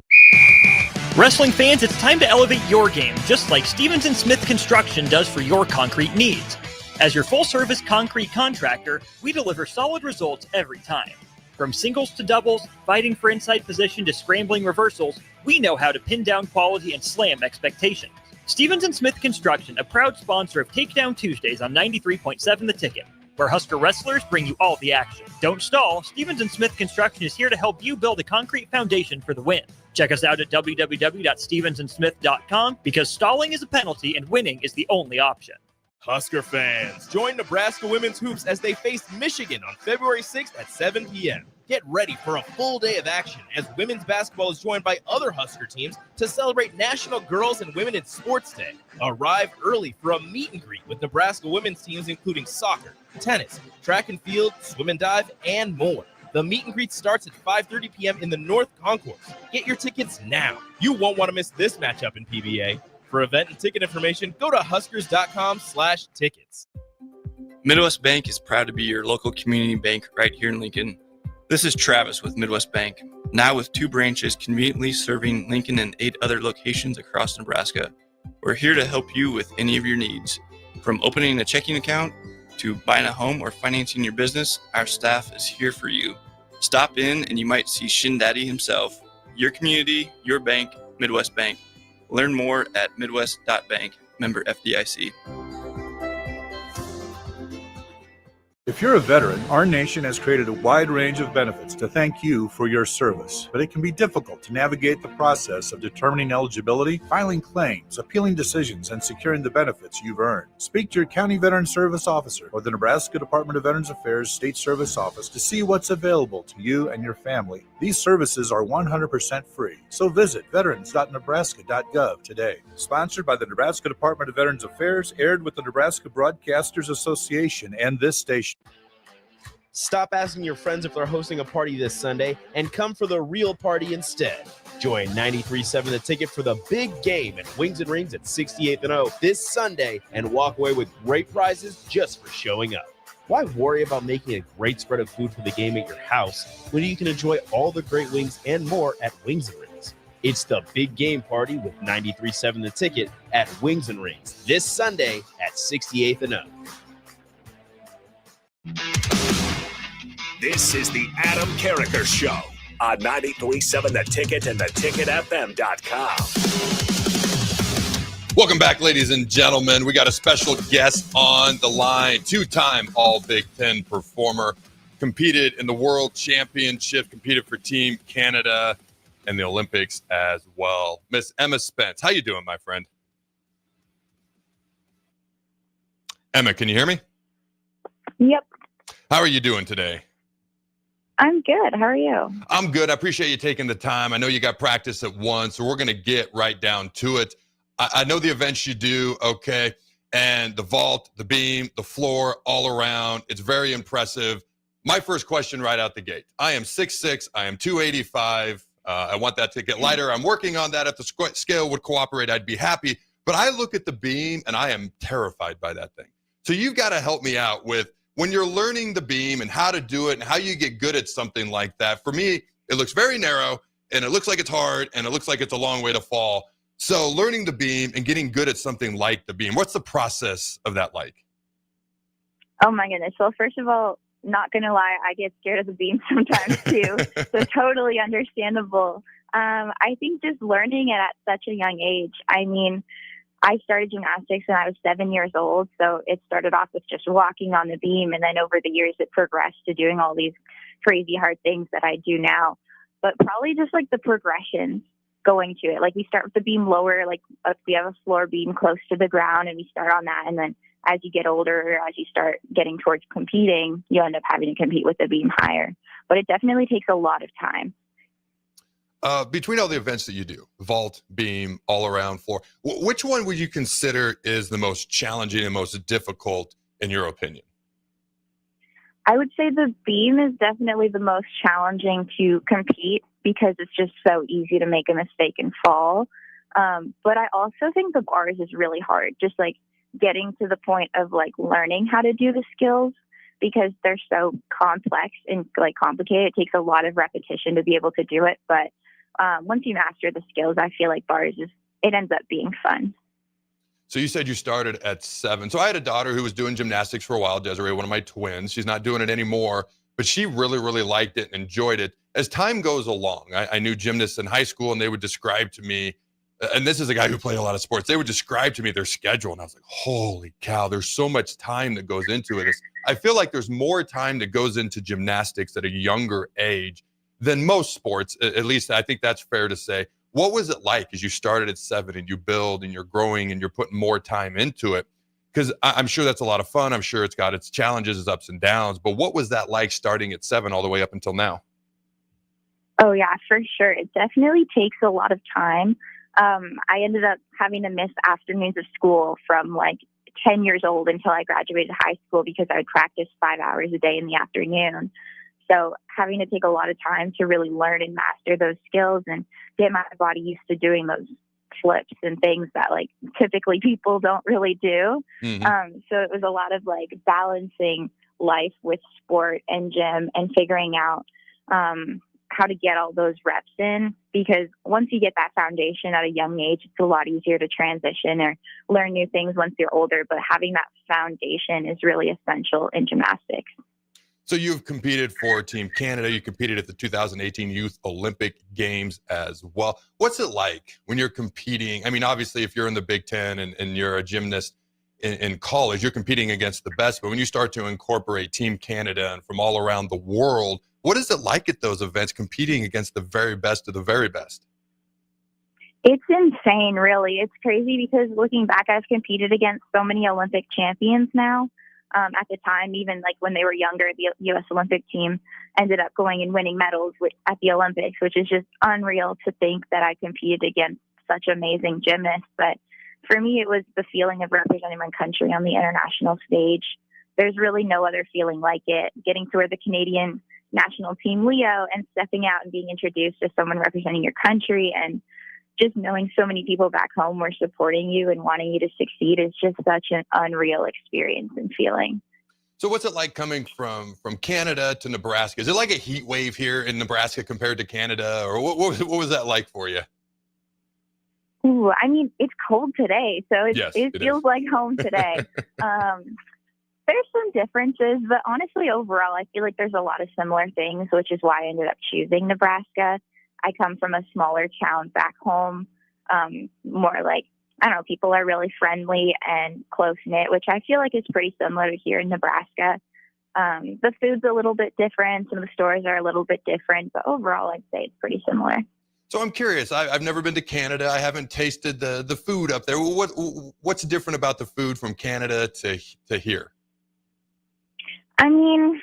Wrestling fans, it's time to elevate your game, just like Stevens & Smith Construction does for your concrete needs. As your full-service concrete contractor, we deliver solid results every time. From singles to doubles, fighting for inside position to scrambling reversals, we know how to pin down quality and slam expectations. Stevens & Smith Construction, a proud sponsor of Takedown Tuesdays on 93.7 The Ticket, where Husker wrestlers bring you all the action. Don't stall. Stevens & Smith Construction is here to help you build a concrete foundation for the win. Check us out at www.stevensandsmith.com because stalling is a penalty and winning is the only option. Husker fans, join Nebraska women's hoops as they face Michigan on February 6th at 7 p.m. Get ready for a full day of action as women's basketball is joined by other Husker teams to celebrate National Girls and Women in Sports Day. Arrive early for a meet and greet with Nebraska women's teams including soccer, tennis, track and field, swim and dive, and more. The meet and greet starts at 5:30 p.m. in the North Concourse. Get your tickets now. You won't want to miss this matchup in PBA. For event and ticket information, go to huskers.com/tickets. Midwest Bank is proud to be your local community bank right here in Lincoln. This is Travis with Midwest Bank, now with 2 branches conveniently serving Lincoln and 8 other locations across Nebraska. We're here to help you with any of your needs. From opening a checking account to buying a home or financing your business, our staff is here for you. Stop in and you might see Shin Daddy himself. Your community, your bank, Midwest Bank. Learn more at midwest.bank, member FDIC. If you're a veteran, our nation has created a wide range of benefits to thank you for your service, but it can be difficult to navigate the process of determining eligibility, filing claims, appealing decisions, and securing the benefits you've earned. Speak to your County Veteran Service Officer or the Nebraska Department of Veterans Affairs State Service Office to see what's available to you and your family. These services are 100% free, so visit veterans.nebraska.gov today. Sponsored by the Nebraska Department of Veterans Affairs, aired with the Nebraska Broadcasters Association and this station. Stop asking your friends if they're hosting a party this Sunday and come for the real party instead. Join 93.7 The Ticket for the big game at Wings and Rings at 68th and O this Sunday and walk away with great prizes just for showing up. Why worry about making a great spread of food for the game at your house when you can enjoy all the great wings and more at Wings and Rings? It's the big game party with 93.7 The Ticket at Wings and Rings this Sunday at 68th and O. This is the Adam Carriker Show on 93.7 The Ticket and theticketfm.com. Welcome back, ladies and gentlemen. We got a special guest on the line, 2-time All Big Ten performer, competed in the World Championship, competed for Team Canada and the Olympics as well. Miss Emma Spence, how you doing, my friend? Emma, can you hear me? Yep. How are you doing today? I'm good. How are you? I'm good. I appreciate you taking the time. I know you got practice at 1, so we're going to get right down to it. I know the events you do, okay, and the vault, the beam, the floor, all around. It's very impressive. My first question right out the gate. I am 6'6". I am 285. I want that to get lighter. I'm working on that. If the scale would cooperate, I'd be happy. But I look at the beam and I am terrified by that thing. So you've got to help me out with when you're learning the beam and how to do it and how you get good at something like that. For me, it looks very narrow and it looks like it's hard and it looks like it's a long way to fall. So learning the beam and getting good at something like the beam, what's the process of that like? Oh my goodness. Well, first of all, not going to lie, I get scared of the beam sometimes too. So totally understandable. I think just learning it at such a young age. I mean, I started gymnastics when I was 7 years old. So it started off with just walking on the beam. And then over the years, it progressed to doing all these crazy hard things that I do now. But probably just like the progression going to it. Like we start with the beam lower, like we have a floor beam close to the ground and we start on that. And then as you get older, as you start getting towards competing, you end up having to compete with the beam higher. But it definitely takes a lot of time. Between all the events that you do, vault, beam, all around floor, which one would you consider is the most challenging and most difficult in your opinion? I would say the beam is definitely the most challenging to compete because it's just so easy to make a mistake and fall. But I also think the bars is really hard, just like getting to the point of like learning how to do the skills because they're so complex and like complicated. It takes a lot of repetition to be able to do it. But once you master the skills, I feel like bars it ends up being fun. So you said you started at 7. So I had a daughter who was doing gymnastics for a while, Desiree, one of my twins. She's not doing it anymore, but she really, really liked it and enjoyed it. As time goes along, I knew gymnasts in high school and they would describe to me, and this is a guy who played a lot of sports, they would describe to me their schedule. And I was like, holy cow, there's so much time that goes into it. I feel like there's more time that goes into gymnastics at a younger age than most sports. At least I think that's fair to say. What was it like as you started at 7 and you build and you're growing and you're putting more time into it? Because I'm sure that's a lot of fun. I'm sure it's got its challenges, its ups and downs. But what was that like starting at 7 all the way up until now? Oh, yeah, for sure. It definitely takes a lot of time. I ended up having to miss afternoons of school from like 10 years old until I graduated high school because I would practice 5 hours a day in the afternoon. So having to take a lot of time to really learn and master those skills and get my body used to doing those flips and things that like typically people don't really do. Mm-hmm. So it was a lot of like balancing life with sport and gym and figuring out how to get all those reps in, because once you get that foundation at a young age, it's a lot easier to transition or learn new things once you're older. But having that foundation is really essential in gymnastics. So you've competed for Team Canada. You competed at the 2018 Youth Olympic Games as well. What's it like when you're competing? I mean, obviously, if you're in the Big Ten and you're a gymnast in college, you're competing against the best. But when you start to incorporate Team Canada and from all around the world, what is it like at those events competing against the very best of the very best? It's insane, really. It's crazy because looking back, I've competed against so many Olympic champions now. At the time, even like when they were younger, the U.S. Olympic team ended up going and winning medals at the Olympics, which is just unreal to think that I competed against such amazing gymnasts. But for me, it was the feeling of representing my country on the international stage. There's really no other feeling like it. Getting to wear the Canadian national team Leo and stepping out and being introduced as someone representing your country and just knowing so many people back home were supporting you and wanting you to succeed is just such an unreal experience and feeling. So what's it like coming from Canada to Nebraska? Is it like a heat wave here in Nebraska compared to Canada? Or what was that like for you? Ooh, I mean, it's cold today, so it feels like home today. There's some differences, but honestly, overall, I feel like there's a lot of similar things, which is why I ended up choosing Nebraska. I come from a smaller town back home, more like, I don't know, people are really friendly and close-knit, which I feel like is pretty similar to here in Nebraska. The food's a little bit different. Some of the stores are a little bit different, but overall, I'd say it's pretty similar. So I'm curious. I've never been to Canada. I haven't tasted the food up there. What's different about the food from Canada to here? I mean,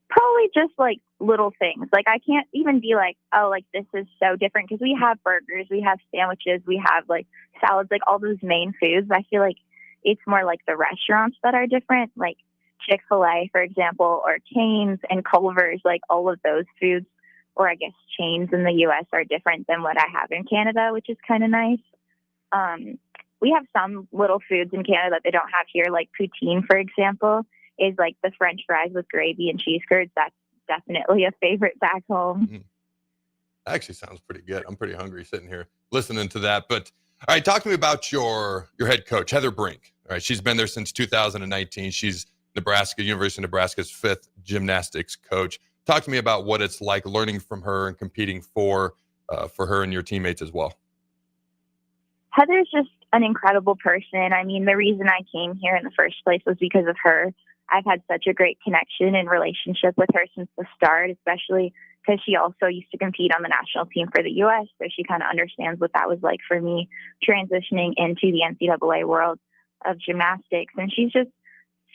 probably just like little things. Like I can't even be like, oh, like this is so different because we have burgers, we have sandwiches, we have like salads, like all those main foods. I feel like it's more like the restaurants that are different, like Chick-fil-A, for example, or Cane's and Culver's, like all of those foods or I guess chains in the U.S. are different than what I have in Canada, which is kind of nice. We have some little foods in Canada that they don't have here, like poutine, for example, is like the French fries with gravy and cheese curds. That's definitely a favorite back home. Mm-hmm. Actually sounds pretty good. I'm pretty hungry sitting here listening to that. But all right, talk to me about your head coach, Heather Brink. All right, she's been there since 2019. She's University of Nebraska's 5th gymnastics coach. Talk to me about what it's like learning from her and competing for her and your teammates as well. Heather's just an incredible person. I mean, the reason I came here in the first place was because of her. I've had such a great connection and relationship with her since the start, especially because she also used to compete on the national team for the U.S., so she kind of understands what that was like for me transitioning into the NCAA world of gymnastics. And she's just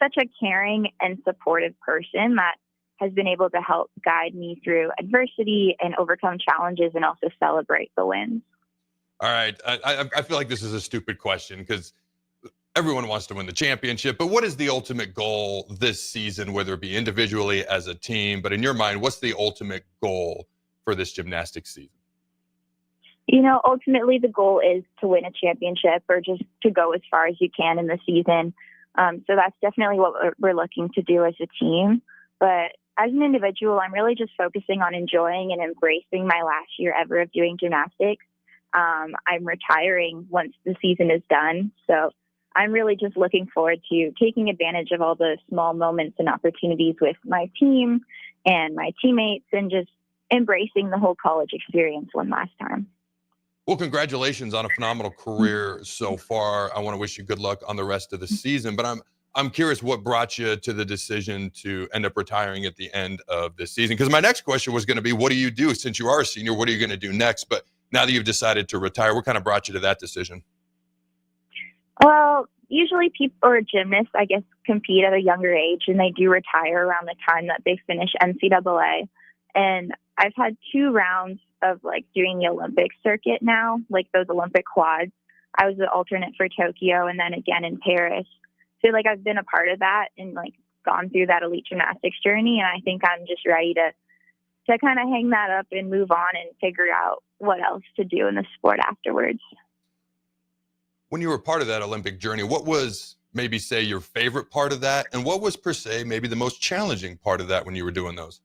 such a caring and supportive person that has been able to help guide me through adversity and overcome challenges and also celebrate the wins. All right. I feel like this is a stupid question because everyone wants to win the championship, but what is the ultimate goal this season, whether it be individually as a team, but in your mind, what's the ultimate goal for this gymnastics season? You know, ultimately the goal is to win a championship or just to go as far as you can in the season. So that's definitely what we're looking to do as a team. But as an individual, I'm really just focusing on enjoying and embracing my last year ever of doing gymnastics. I'm retiring once the season is done. So I'm really just looking forward to taking advantage of all the small moments and opportunities with my team and my teammates and just embracing the whole college experience one last time. Well, congratulations on a phenomenal career so far. I want to wish you good luck on the rest of the season, but I'm curious what brought you to the decision to end up retiring at the end of this season? Because my next question was going to be, what do you do since you are a senior? What are you going to do next? But now that you've decided to retire, what kind of brought you to that decision? Well, usually people or gymnasts, I guess, compete at a younger age and they do retire around the time that they finish NCAA. And I've had 2 rounds of like doing the Olympic circuit now, like those Olympic quads. I was the alternate for Tokyo and then again in Paris. So like I've been a part of that and like gone through that elite gymnastics journey. And I think I'm just ready to kind of hang that up and move on and figure out what else to do in the sport afterwards. When you were part of that Olympic journey, what was maybe say your favorite part of that? And what was per se maybe the most challenging part of that when you were doing those?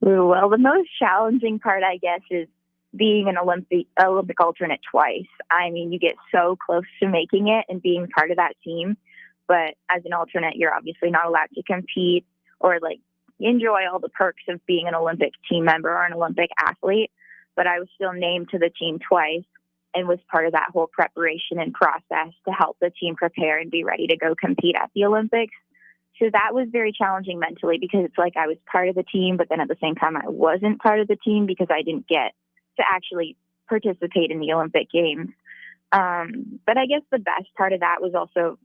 Well, the most challenging part, I guess, is being an Olympic alternate twice. I mean, you get so close to making it and being part of that team. But as an alternate, you're obviously not allowed to compete or like enjoy all the perks of being an Olympic team member or an Olympic athlete. But I was still named to the team twice and was part of that whole preparation and process to help the team prepare and be ready to go compete at the Olympics. So that was very challenging mentally because it's like I was part of the team, but then at the same time I wasn't part of the team because I didn't get to actually participate in the Olympic Games. But I guess the best part of that was also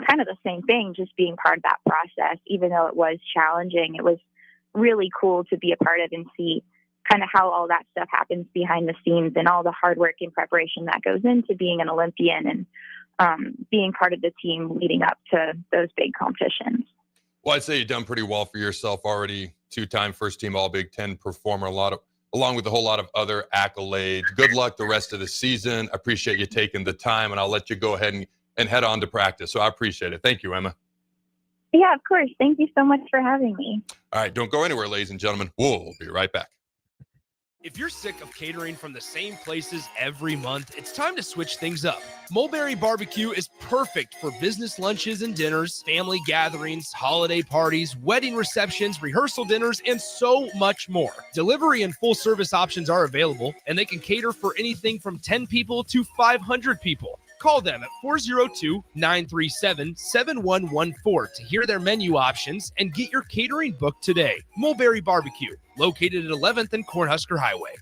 kind of the same thing, just being part of that process. Even though it was challenging, it was really cool to be a part of and see kind of how all that stuff happens behind the scenes and all the hard work and preparation that goes into being an Olympian and being part of the team leading up to those big competitions. Well, I'd say you've done pretty well for yourself already. 2-time first team All Big Ten performer, along with a whole lot of other accolades. Good luck the rest of the season. I appreciate you taking the time, and I'll let you go ahead and head on to practice. So I appreciate it. Thank you, Emma. Yeah, of course. Thank you so much for having me. All right, don't go anywhere, ladies and gentlemen. We'll be right back. If you're sick of catering from the same places every month, it's time to switch things up. Mulberry Barbecue is perfect for business lunches and dinners, family gatherings, holiday parties, wedding receptions, rehearsal dinners, and so much more. Delivery and full service options are available, and they can cater for anything from 10 people to 500 people. Call them at 402-937-7114 to hear their menu options and get your catering booked today. Mulberry Barbecue, located at 11th and Cornhusker Highway.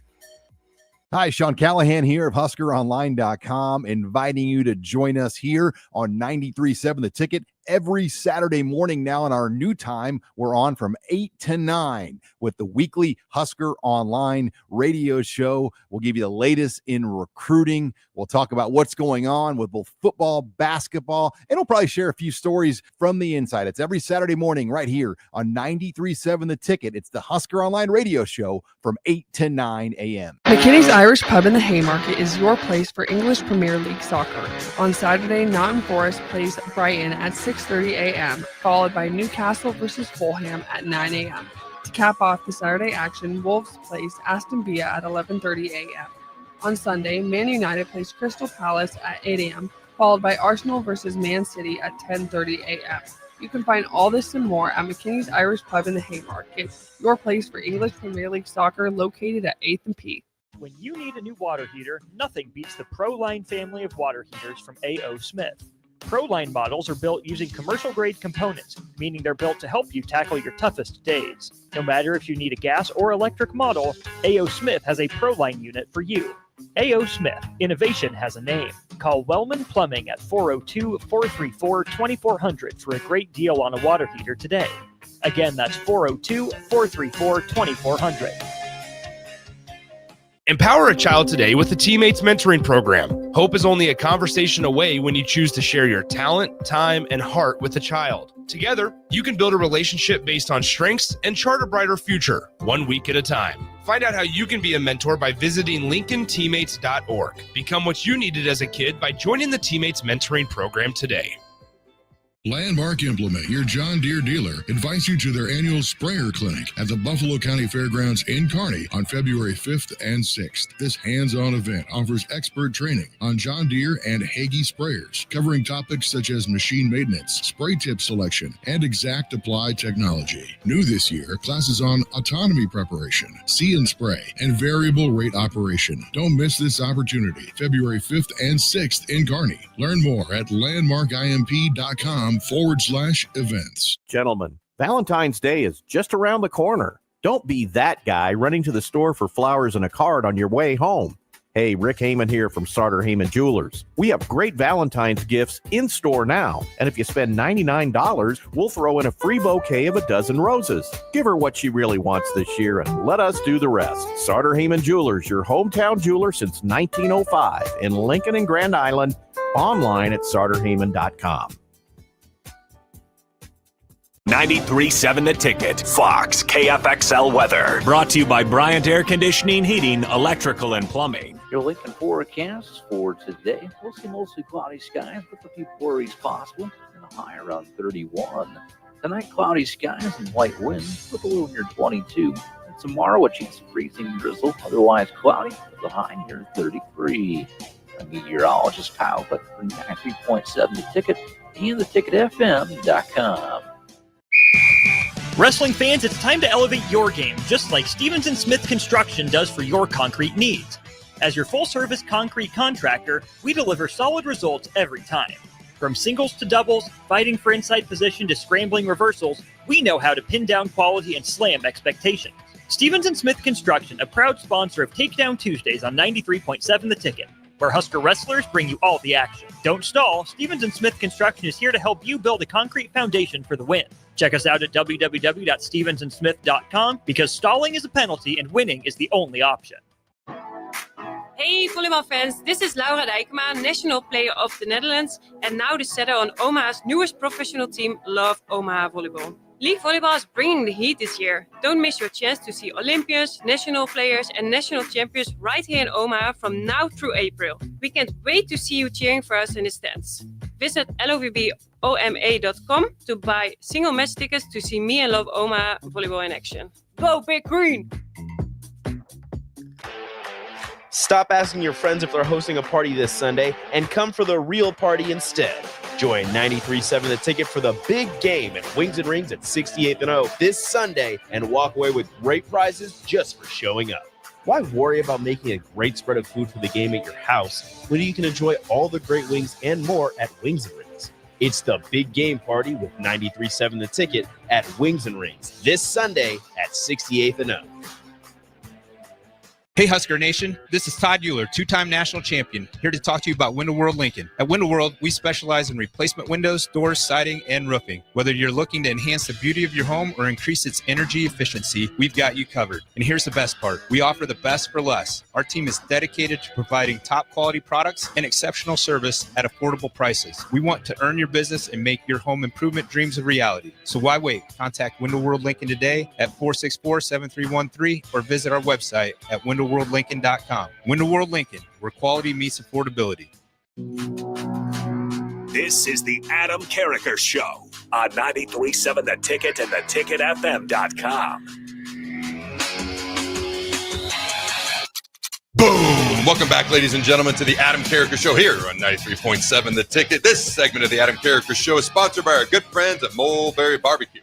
Hi, Sean Callahan here of HuskerOnline.com, inviting you to join us here on 93.7 The Ticket every Saturday morning now. In our new time, we're on from 8 to 9 with the weekly Husker Online radio show. We'll give you the latest in recruiting. We'll talk about what's going on with both football, basketball, and we'll probably share a few stories from the inside. It's every Saturday morning right here on 93.7 The Ticket. It's the Husker Online radio show from 8 to 9 a.m. McKinney's Irish Pub in the Haymarket is your place for English Premier League soccer. On Saturday, Nottingham Forest plays Brighton at 6:30 a.m., followed by Newcastle versus Fulham at 9 a.m. To cap off the Saturday action, Wolves plays Aston Villa at 11:30 a.m. On Sunday, Man United plays Crystal Palace at 8 a.m., followed by Arsenal versus Man City at 10:30 a.m. You can find all this and more at McKinney's Irish Pub in the Haymarket, your place for English Premier League soccer, located at 8th and P. When you need a new water heater, nothing beats the ProLine family of water heaters from A.O. Smith. ProLine models are built using commercial-grade components, meaning they're built to help you tackle your toughest days. No matter if you need a gas or electric model, A.O. Smith has a ProLine unit for you. A.O. Smith, innovation has a name. Call Wellman Plumbing at 402-434-2400 for a great deal on a water heater today. Again, that's 402-434-2400. Empower a child today with the Teammates Mentoring Program. Hope is only a conversation away when you choose to share your talent, time, and heart with a child. Together, you can build a relationship based on strengths and chart a brighter future, 1 week at a time. Find out how you can be a mentor by visiting LincolnTeammates.org. Become what you needed as a kid by joining the Teammates Mentoring Program today. Landmark Implement, your John Deere dealer, invites you to their annual sprayer clinic at the Buffalo County Fairgrounds in Kearney on February 5th and 6th. This hands-on event offers expert training on John Deere and Hagie sprayers, covering topics such as machine maintenance, spray tip selection, and exact applied technology. New this year, classes on autonomy preparation, see and spray, and variable rate operation. Don't miss this opportunity, February 5th and 6th in Kearney. Learn more at landmarkimp.com/events. Gentlemen, Valentine's Day is just around the corner. Don't be that guy running to the store for flowers and a card on your way home. Hey, Rick Heyman here from Sartor Heyman Jewelers. We have great Valentine's gifts in store now. And if you spend $99, we'll throw in a free bouquet of a dozen roses. Give her what she really wants this year and let us do the rest. Sartor Heyman Jewelers, your hometown jeweler since 1905 in Lincoln and Grand Island. Online at sartorheyman.com. 93.7 The Ticket, Fox, KFXL weather. Brought to you by Bryant Air Conditioning, Heating, Electrical, and Plumbing. Your Lincoln forecast for today. We'll see mostly cloudy skies with a few flurries possible and a high around 31. Tonight, cloudy skies and light winds with a low near 22. And tomorrow, a chance of freezing drizzle, otherwise cloudy with a high near 33. I'm meteorologist Kyle Cook for 93.7 The Ticket and theticketfm.com. Wrestling fans, it's time to elevate your game, just like Stevens & Smith Construction does for your concrete needs. As your full-service concrete contractor, we deliver solid results every time. From singles to doubles, fighting for inside position to scrambling reversals, we know how to pin down quality and slam expectations. Stevens & Smith Construction, a proud sponsor of Takedown Tuesdays on 93.7 The Ticket, where Husker wrestlers bring you all the action. Don't stall. Stevens & Smith Construction is here to help you build a concrete foundation for the win. Check us out at www.stevensandsmith.com because stalling is a penalty and winning is the only option. Hey volleyball fans, this is Laura Dijkema, national player of the Netherlands and now the setter on Omaha's newest professional team, Love Omaha Volleyball. League volleyball is bringing the heat this year. Don't miss your chance to see Olympians, national players and national champions right here in Omaha from now through April. We can't wait to see you cheering for us in the stands. Visit lovboma.com to buy single match tickets to see me and Love Omaha Volleyball in action. Go Big Green! Stop asking your friends if they're hosting a party this Sunday and come for the real party instead. Join 93.7 The Ticket for the big game at Wings and Rings at 68th and O this Sunday and walk away with great prizes just for showing up. Why worry about making a great spread of food for the game at your house when you can enjoy all the great wings and more at Wings and Rings? It's the big game party with 93.7 The Ticket at Wings and Rings this Sunday at 68th and O. Hey Husker Nation, this is Todd Euler, two-time national champion, here to talk to you about Window World Lincoln. At Window World, we specialize in replacement windows, doors, siding, and roofing. Whether you're looking to enhance the beauty of your home or increase its energy efficiency, we've got you covered. And here's the best part. We offer the best for less. Our team is dedicated to providing top quality products and exceptional service at affordable prices. We want to earn your business and make your home improvement dreams a reality. So why wait? Contact Window World Lincoln today at 464-7313 or visit our website at windowworldlincoln.com. Window World Lincoln, where quality meets affordability. This is the Adam Carriker Show on 93.7 The Ticket and theticketfm.com. Boom! Welcome back, ladies and gentlemen, to the Adam Carriker Show here on 93.7 The Ticket. This segment of the Adam Carriker Show is sponsored by our good friends at Mulberry Barbecue.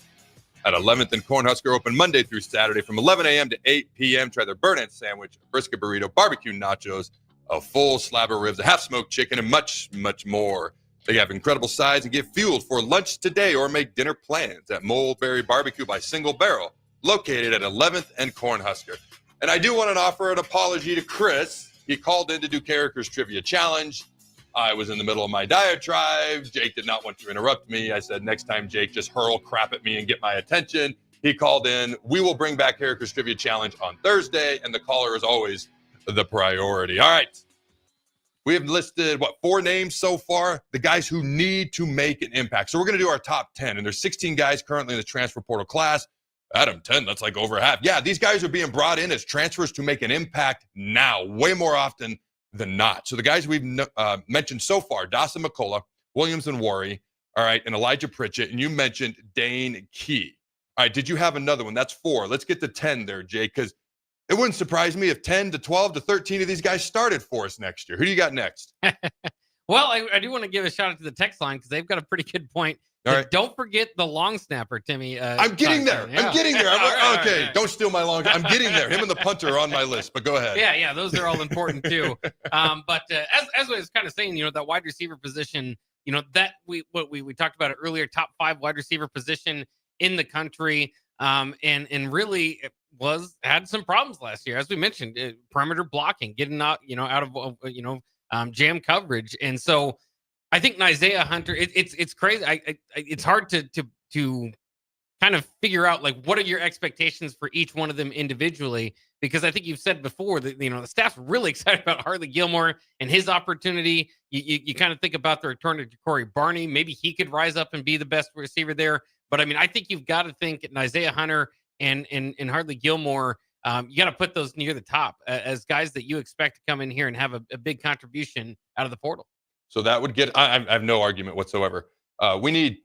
At 11th and Cornhusker, open Monday through Saturday from 11 a.m. to 8 p.m. Try their burnt-end sandwich, a brisket burrito, barbecue nachos, a full slab of ribs, a half-smoked chicken, and much, much more. They have incredible sides and get fueled for lunch today or make dinner plans at Mulberry Barbecue by Single Barrel, located at 11th and Cornhusker. And I do want to offer an apology to Chris. He called in to do Carriker's Trivia Challenge. I was in the middle of my diatribe. Jake did not want to interrupt me. I said, next time, Jake, just hurl crap at me and get my attention. He called in. We will bring back Carriker's Trivia Challenge on Thursday, and the caller is always the priority. All right. We have listed, 4 names so far? The guys who need to make an impact. So we're going to do our top 10, and there's 16 guys currently in the transfer portal class. Adam, 10, that's like over half. Yeah, these guys are being brought in as transfers to make an impact now, way more often than not. So the guys we've mentioned so far, Dawson McCullough, Williams and Worry, all right, and Elijah Pritchett, and you mentioned Dane Key. All right, did you have another one? That's 4. Let's get to 10 there, Jake, because it wouldn't surprise me if 10 to 12 to 13 of these guys started for us next year. Who do you got next? Well, I do want to give a shout out to the text line because they've got a pretty good point. All right. Don't forget the long snapper, Timmy. I'm getting there. Yeah. I'm getting there. Okay, don't steal my long. I'm getting there. Him and the punter are on my list, but go ahead. Yeah, those are all important too. But as I was kind of saying, that wide receiver position, that we talked about it earlier, top 5 wide receiver position in the country, and really had some problems last year, as we mentioned, perimeter blocking, getting out of jam coverage, and so. I think Isaiah Hunter. It's crazy. It's hard to kind of figure out what are your expectations for each one of them individually, because I think you've said before that the staff's really excited about Harley Gilmore and his opportunity. You kind of think about the return of Corey Barney. Maybe he could rise up and be the best receiver there. But I mean, I think you've got to think in Isaiah Hunter and Harley Gilmore. You got to put those near the top as guys that you expect to come in here and have a big contribution out of the portal. So that would get, I have no argument whatsoever. We need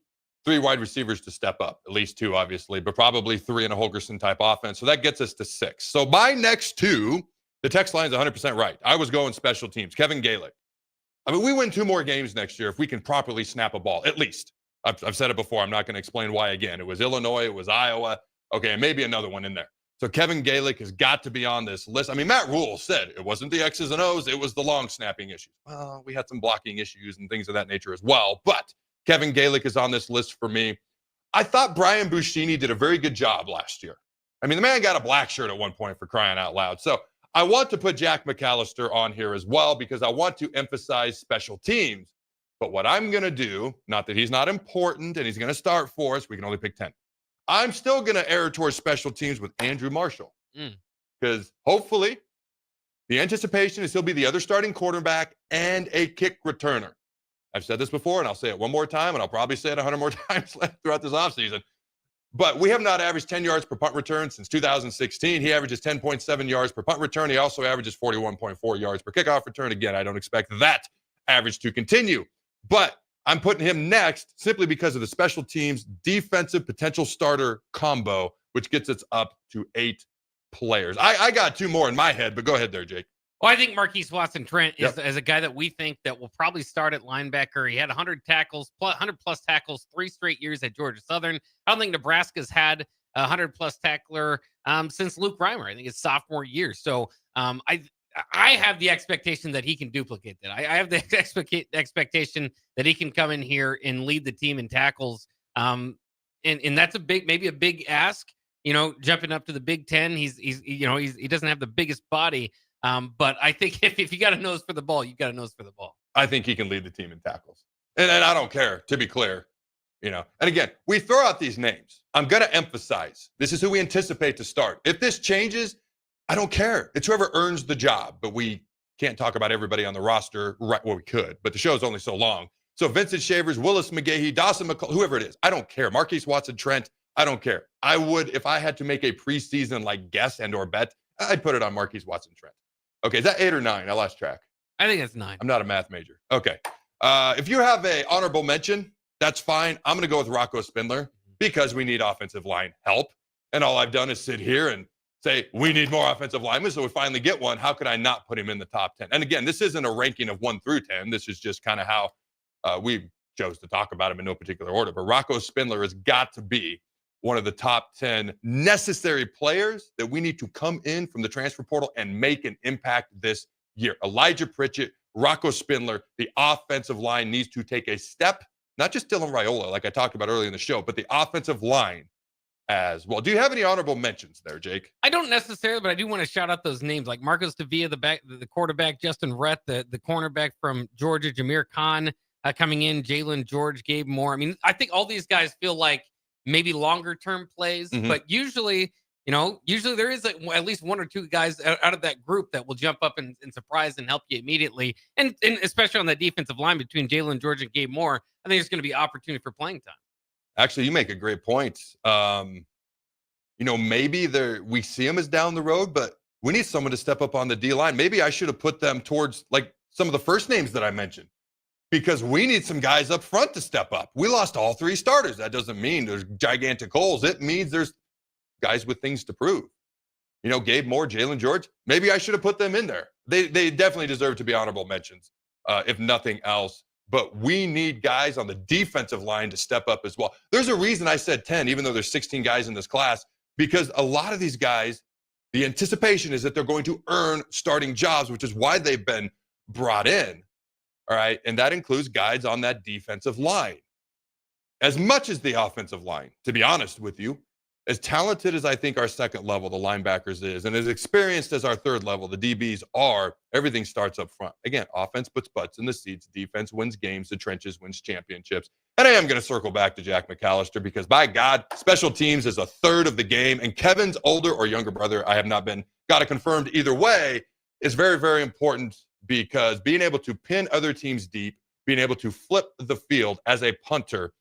3 wide receivers to step up, at least 2, obviously, but probably 3 in a Holgerson type offense. So that gets us to 6. So my next 2, the text line is 100% right. I was going special teams. Kevin Galick. I mean, we win 2 more games next year if we can properly snap a ball, at least. I've said it before. I'm not going to explain why again. It was Illinois. It was Iowa. Okay, and maybe another one in there. So Kevin Galick has got to be on this list. I mean, Matt Rule said it wasn't the X's and O's, it was the long snapping issues. Well, we had some blocking issues and things of that nature as well. But Kevin Galick is on this list for me. I thought Brian Buschini did a very good job last year. I mean, the man got a black shirt at one point, for crying out loud. So I want to put Jack McAllister on here as well because I want to emphasize special teams. But what I'm going to do, not that he's not important and he's going to start for us, we can only pick 10. I'm still going to err towards special teams with Andrew Marshall because hopefully the anticipation is he'll be the other starting quarterback and a kick returner. I've said this before, and I'll say it one more time, and I'll probably say it 100 more times throughout this offseason. But we have not averaged 10 yards per punt return since 2016. He averages 10.7 yards per punt return. He also averages 41.4 yards per kickoff return. Again, I don't expect that average to continue. But I'm putting him next simply because of the special teams defensive potential starter combo, which gets us up to 8 players. I got 2 more in my head, but go ahead there, Jake. Well, I think Marquise Watson-Trent is a guy that we think that will probably start at linebacker. He had 100 tackles, 100-plus tackles 3 straight years at Georgia Southern. I don't think Nebraska's had a 100-plus tackler since Luke Reimer. I think it's sophomore year. So I have the expectation that he can duplicate that. I have the expectation that he can come in here and lead the team in tackles. And that's maybe a big ask, jumping up to the Big Ten. He doesn't have the biggest body. But I think if you got a nose for the ball, you got a nose for the ball. I think he can lead the team in tackles. And I don't care, to be clear. And again, we throw out these names. I'm going to emphasize this is who we anticipate to start. If this changes, I don't care. It's whoever earns the job. But we can't talk about everybody on the roster. Right? Well, we could, but the show's only so long. So Vincent Shavers, Willis McGahee, Dawson McCall, whoever it is, I don't care. Marquise Watson, Trent, I don't care. I would, if I had to make a preseason guess and or bet, I'd put it on Marquise Watson, Trent. Okay, is that 8 or 9? I lost track. I think it's 9. I'm not a math major. Okay. If you have a honorable mention, that's fine. I'm going to go with Rocco Spindler because we need offensive line help. And all I've done is sit here and say, we need more offensive linemen, so we finally get one. How could I not put him in the top 10? And again, this isn't a ranking of 1 through 10. This is just kind of how we chose to talk about him in no particular order. But Rocco Spindler has got to be one of the top 10 necessary players that we need to come in from the transfer portal and make an impact this year. Elijah Pritchett, Rocco Spindler, the offensive line needs to take a step, not just Dylan Raiola, like I talked about earlier in the show, but the offensive line as well. Do you have any honorable mentions there, Jake? I don't necessarily, but I do want to shout out those names like Marcos Tavia, the quarterback, Justin Rhett, the cornerback from Georgia, Jameer Khan coming in, Jalen George, Gabe Moore. I mean, I think all these guys feel like maybe longer term plays, but usually there is at least 1 or 2 guys out of that group that will jump up and surprise and help you immediately. And especially on the defensive line between Jalen George and Gabe Moore, I think there's going to be opportunity for playing time. Actually, you make a great point. Maybe we see them as down the road, but we need someone to step up on the D line. Maybe I should have put them towards some of the first names that I mentioned, because we need some guys up front to step up. We lost all 3 starters. That doesn't mean there's gigantic holes. It means there's guys with things to prove. Gabe Moore, Jalen George, maybe I should have put them in there. They definitely deserve to be honorable mentions, if nothing else. But we need guys on the defensive line to step up as well. There's a reason I said 10, even though there's 16 guys in this class, because a lot of these guys, the anticipation is that they're going to earn starting jobs, which is why they've been brought in. All right. And that includes guys on that defensive line. As much as the offensive line, to be honest with you, as talented as I think our second level, the linebackers is, and as experienced as our third level, the DBs are, everything starts up front. Again, offense puts butts in the seats. Defense wins games. The trenches wins championships. And I am going to circle back to Jack McAllister because, by God, special teams is a third of the game. And Kevin's older or younger brother, I have not got it confirmed either way, is very, very important, because being able to pin other teams deep, being able to flip the field as a punter,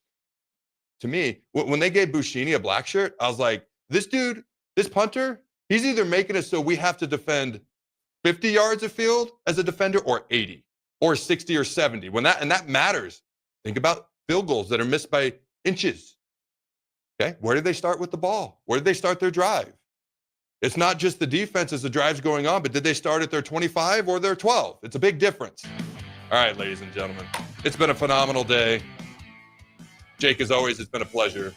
to me, when they gave Bushini a black shirt, I was like, this dude, this punter, he's either making it so we have to defend 50 yards of field as a defender, or 80 or 60 or 70. That matters. Think about field goals that are missed by inches. Okay, where did they start with the ball? Where did they start their drive? It's not just the defense as the drive's going on, but did they start at their 25 or their 12? It's a big difference. All right, ladies and gentlemen, it's been a phenomenal day. Jake, as always, it's been a pleasure.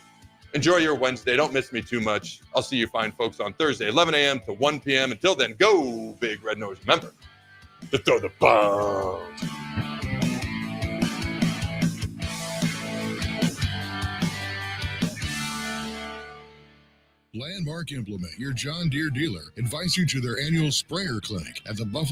Enjoy your Wednesday. Don't miss me too much. I'll see you fine folks on Thursday, 11 a.m. to 1 p.m. Until then, go Big Red Nose. Remember to throw the bombs. Landmark Implement, your John Deere dealer, invites you to their annual sprayer clinic at the Buffalo